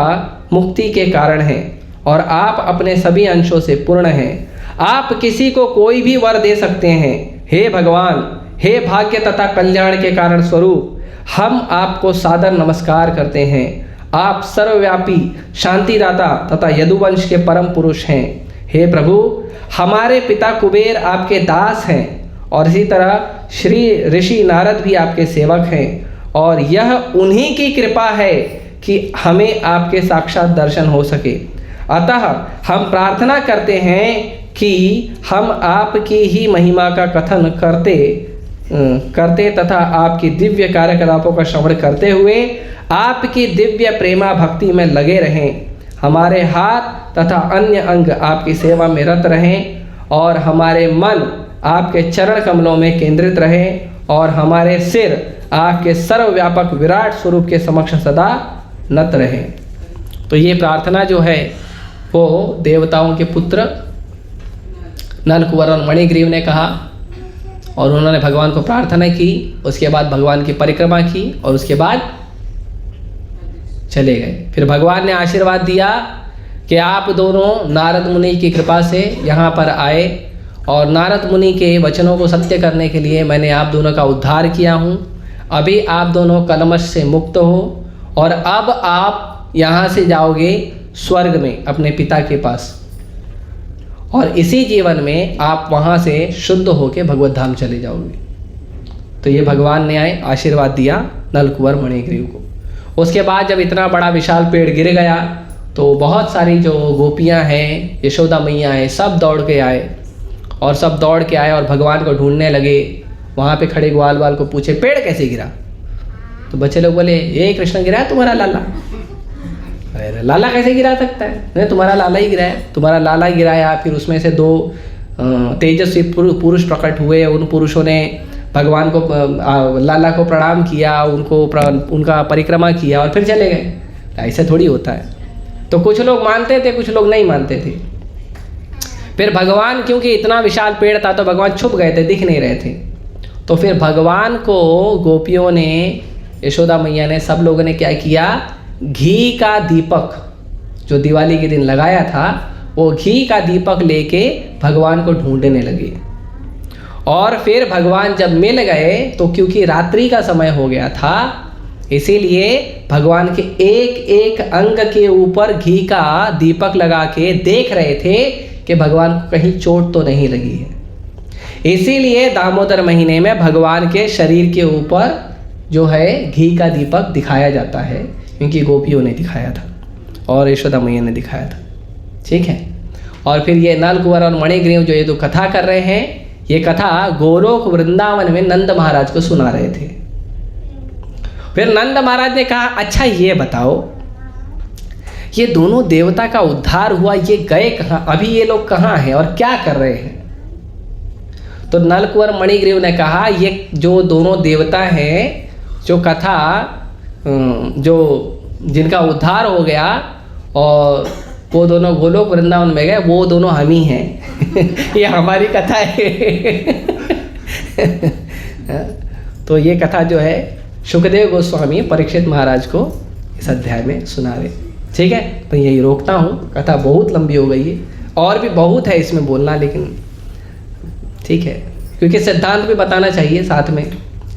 S1: मुक्ति के कारण हैं और आप अपने सभी अंशों से पूर्ण हैं। आप किसी को कोई भी वर दे सकते हैं। हे भगवान, हे भाग्य तथा कल्याण के कारण स्वरूप, हम आपको सादर नमस्कार करते हैं। आप सर्वव्यापी, शांतिदाता तथा यदुवंश के परम पुरुष हैं। हे प्रभु, हमारे पिता कुबेर आपके दास हैं और इसी तरह श्री ऋषि नारद भी आपके सेवक हैं और यह उन्हीं की कृपा है कि हमें आपके साक्षात दर्शन हो सके। अतः हम प्रार्थना करते हैं कि हम आपकी ही महिमा का कथन करते तथा आपकी दिव्य कार्यकलापों का श्रवण करते हुए आपकी दिव्य प्रेमा भक्ति में लगे रहें। हमारे हाथ तथा अन्य अंग आपकी सेवा में रत रहें और हमारे मन आपके चरण कमलों में केंद्रित रहें और हमारे सिर आपके सर्वव्यापक विराट स्वरूप के समक्ष सदा नत रहें। तो ये प्रार्थना जो है वो देवताओं के पुत्र नलकुवर और मणिग्रीव ने कहा और उन्होंने भगवान को प्रार्थना की। उसके बाद भगवान की परिक्रमा की और उसके बाद चले गए। फिर भगवान ने आशीर्वाद दिया कि आप दोनों नारद मुनि की कृपा से यहाँ पर आए और नारद मुनि के वचनों को सत्य करने के लिए मैंने आप दोनों का उद्धार किया हूँ। अभी आप दोनों कलमश से मुक्त हो और अब आप यहाँ से जाओगे स्वर्ग में अपने पिता के पास और इसी जीवन में आप वहाँ से शुद्ध होकर भगवत धाम चले जाओगे। तो ये भगवान ने आए आशीर्वाद दिया नलकुवर मणिग्रीव को। उसके बाद जब इतना बड़ा विशाल पेड़ गिर गया तो बहुत सारी जो गोपियाँ हैं, यशोदा मैया हैं, सब दौड़ के आए और भगवान को ढूंढने लगे। वहाँ पे खड़े ग्वाल बाल को पूछे पेड़ कैसे गिरा? तो बच्चे लोग बोले ये कृष्ण गिरा है तुम्हारा लाला। अरे लाला कैसे गिरा सकता है? नहीं, तुम्हारा लाला ही गिरा है, तुम्हारा लाला गिराया। फिर उसमें से दो तेजस्वी पुरुष प्रकट हुए। उन पुरुषों ने भगवान को लाला को प्रणाम किया, उनका परिक्रमा किया और फिर चले गए। ऐसे थोड़ी होता है। तो कुछ लोग मानते थे, कुछ लोग नहीं मानते थे। फिर भगवान, क्योंकि इतना विशाल पेड़ था तो भगवान छुप गए थे, दिख नहीं रहे थे। तो फिर भगवान को गोपियों ने, यशोदा मैया ने, सब लोगों ने क्या किया, घी का दीपक जो दिवाली के दिन लगाया था वो घी का दीपक लेके भगवान को ढूंढने लगे। और फिर भगवान जब मिल गए तो क्योंकि रात्रि का समय हो गया था इसीलिए भगवान के एक एक अंग के ऊपर घी का दीपक लगा के देख रहे थे कि भगवान को कहीं चोट तो नहीं लगी है। इसीलिए दामोदर महीने में भगवान के शरीर के ऊपर जो है घी का दीपक दिखाया जाता है, क्योंकि गोपियों ने दिखाया था और यशोदा मैया ने दिखाया था। ठीक है। और फिर ये नलकुवर और मणिग्रीव जो ये तो कथा कर रहे हैं, ये कथा गोलोक वृंदावन में नंद महाराज को सुना रहे थे। फिर नंद महाराज ने कहा अच्छा ये बताओ, ये दोनों देवता का उद्धार हुआ, ये गए कहाँ? अभी ये लोग कहाँ हैं और क्या कर रहे हैं? तो नलकुवर मणिग्रीव ने कहा ये जो दोनों देवता हैं, जो कथा जो जिनका उद्धार हो गया और वो दोनों गोलोक वृंदावन में गए, वो दोनों हम ही हैं। ये हमारी कथा है। तो ये कथा जो है सुखदेव गोस्वामी परीक्षित महाराज को इस अध्याय में सुना रहे। ठीक है, तो यही रोकता हूँ, कथा बहुत लंबी हो गई है और भी बहुत है इसमें बोलना, लेकिन ठीक है, क्योंकि सिद्धांत भी बताना चाहिए साथ में।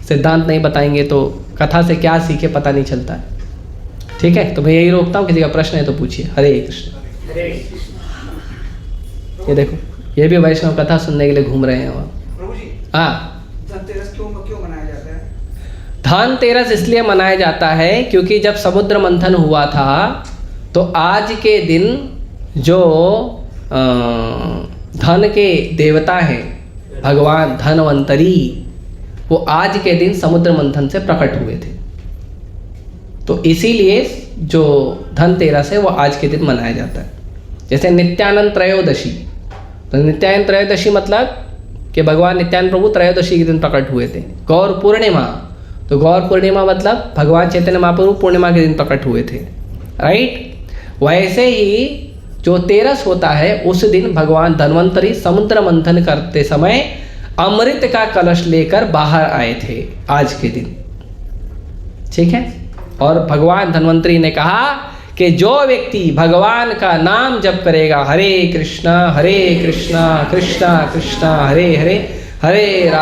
S1: सिद्धांत नहीं बताएंगे तो कथा से क्या सीखे पता नहीं चलता है। ठीक है, तो मैं यही रोकता हूँ। किसी का प्रश्न है तो पूछिए। हरे कृष्ण। ये देखो, ये भी वैष्णव कथा सुनने के लिए घूम रहे हैं वहाँ। हाँ,
S2: धनतेरस क्यों मनाया जाता है?
S1: धनतेरस इसलिए मनाया जाता है क्योंकि जब समुद्र मंथन हुआ था तो आज के दिन जो धन के देवता हैं भगवान धनवंतरी, वो आज के दिन समुद्र मंथन से प्रकट हुए थे। तो इसीलिए जो धनतेरस है वो आज के दिन मनाया जाता है। जैसे नित्यानंद त्रयोदशी, तो नित्यानंद त्रयोदशी मतलब कि भगवान नित्यानंद प्रभु त्रयोदशी के दिन प्रकट हुए थे। गौर पूर्णिमा, तो गौर पूर्णिमा मतलब भगवान चैतन्य महाप्रभु पूर्णिमा के दिन प्रकट हुए थे। राइट। वैसे ही जो तेरस होता है उस दिन भगवान धन्वंतरी समुद्र मंथन करते समय अमृत का कलश लेकर बाहर आए थे आज के दिन। ठीक है। और भगवान धन्वंतरी ने कहा कि जो व्यक्ति भगवान का नाम जप करेगा, हरे कृष्णा कृष्णा कृष्णा हरे हरे, हरे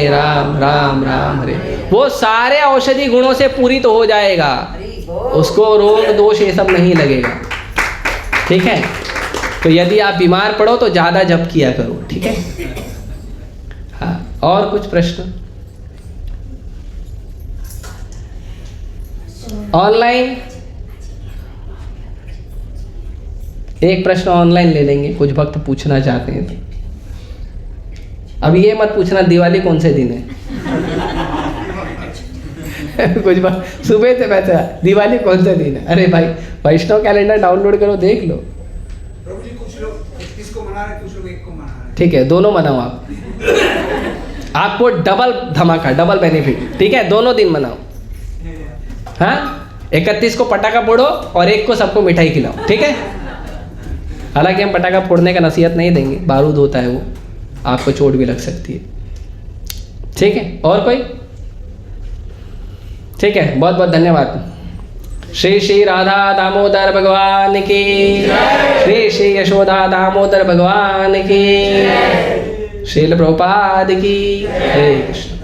S1: राम राम राम हरे, वो सारे औषधि गुणों से पूरित हो जाएगा, उसको रोग दोष ये सब नहीं लगेगा। ठीक है। तो यदि आप बीमार पड़ो तो ज़्यादा जप किया करो। ठीक है। हाँ, और कुछ प्रश्न? ऑनलाइन एक प्रश्न ऑनलाइन ले लेंगे, कुछ भक्त पूछना चाहते हैं तो। अब ये मत पूछना दिवाली कौन से दिन है। कुछ सुबह से बैठा दिवाली कौन से दिन है, अरे भाई वैष्णव कैलेंडर डाउनलोड करो, देख लो।
S2: प्रभु जी कुछ लोग 31 को मना रहे, कुछ लोग 1 को मना रहे।
S1: ठीक है, दोनों मनाओ आप, आपको डबल धमाका, डबल बेनिफिट। ठीक है, दोनों दिन मनाओ। हाँ, 31 को पटाखा फोड़ो और 1 को सबको मिठाई खिलाओ। ठीक है। हालांकि हम पटाखा फोड़ने का नसीहत नहीं देंगे, बारूद होता है वो, आपको चोट भी लग सकती है। ठीक है। और कोई? ठीक है, बहुत बहुत धन्यवाद। श्री श्री राधा दामोदर भगवान की, श्री श्री यशोदा दामोदर भगवान की, श्रील प्रभुपाद की। हरे कृष्ण।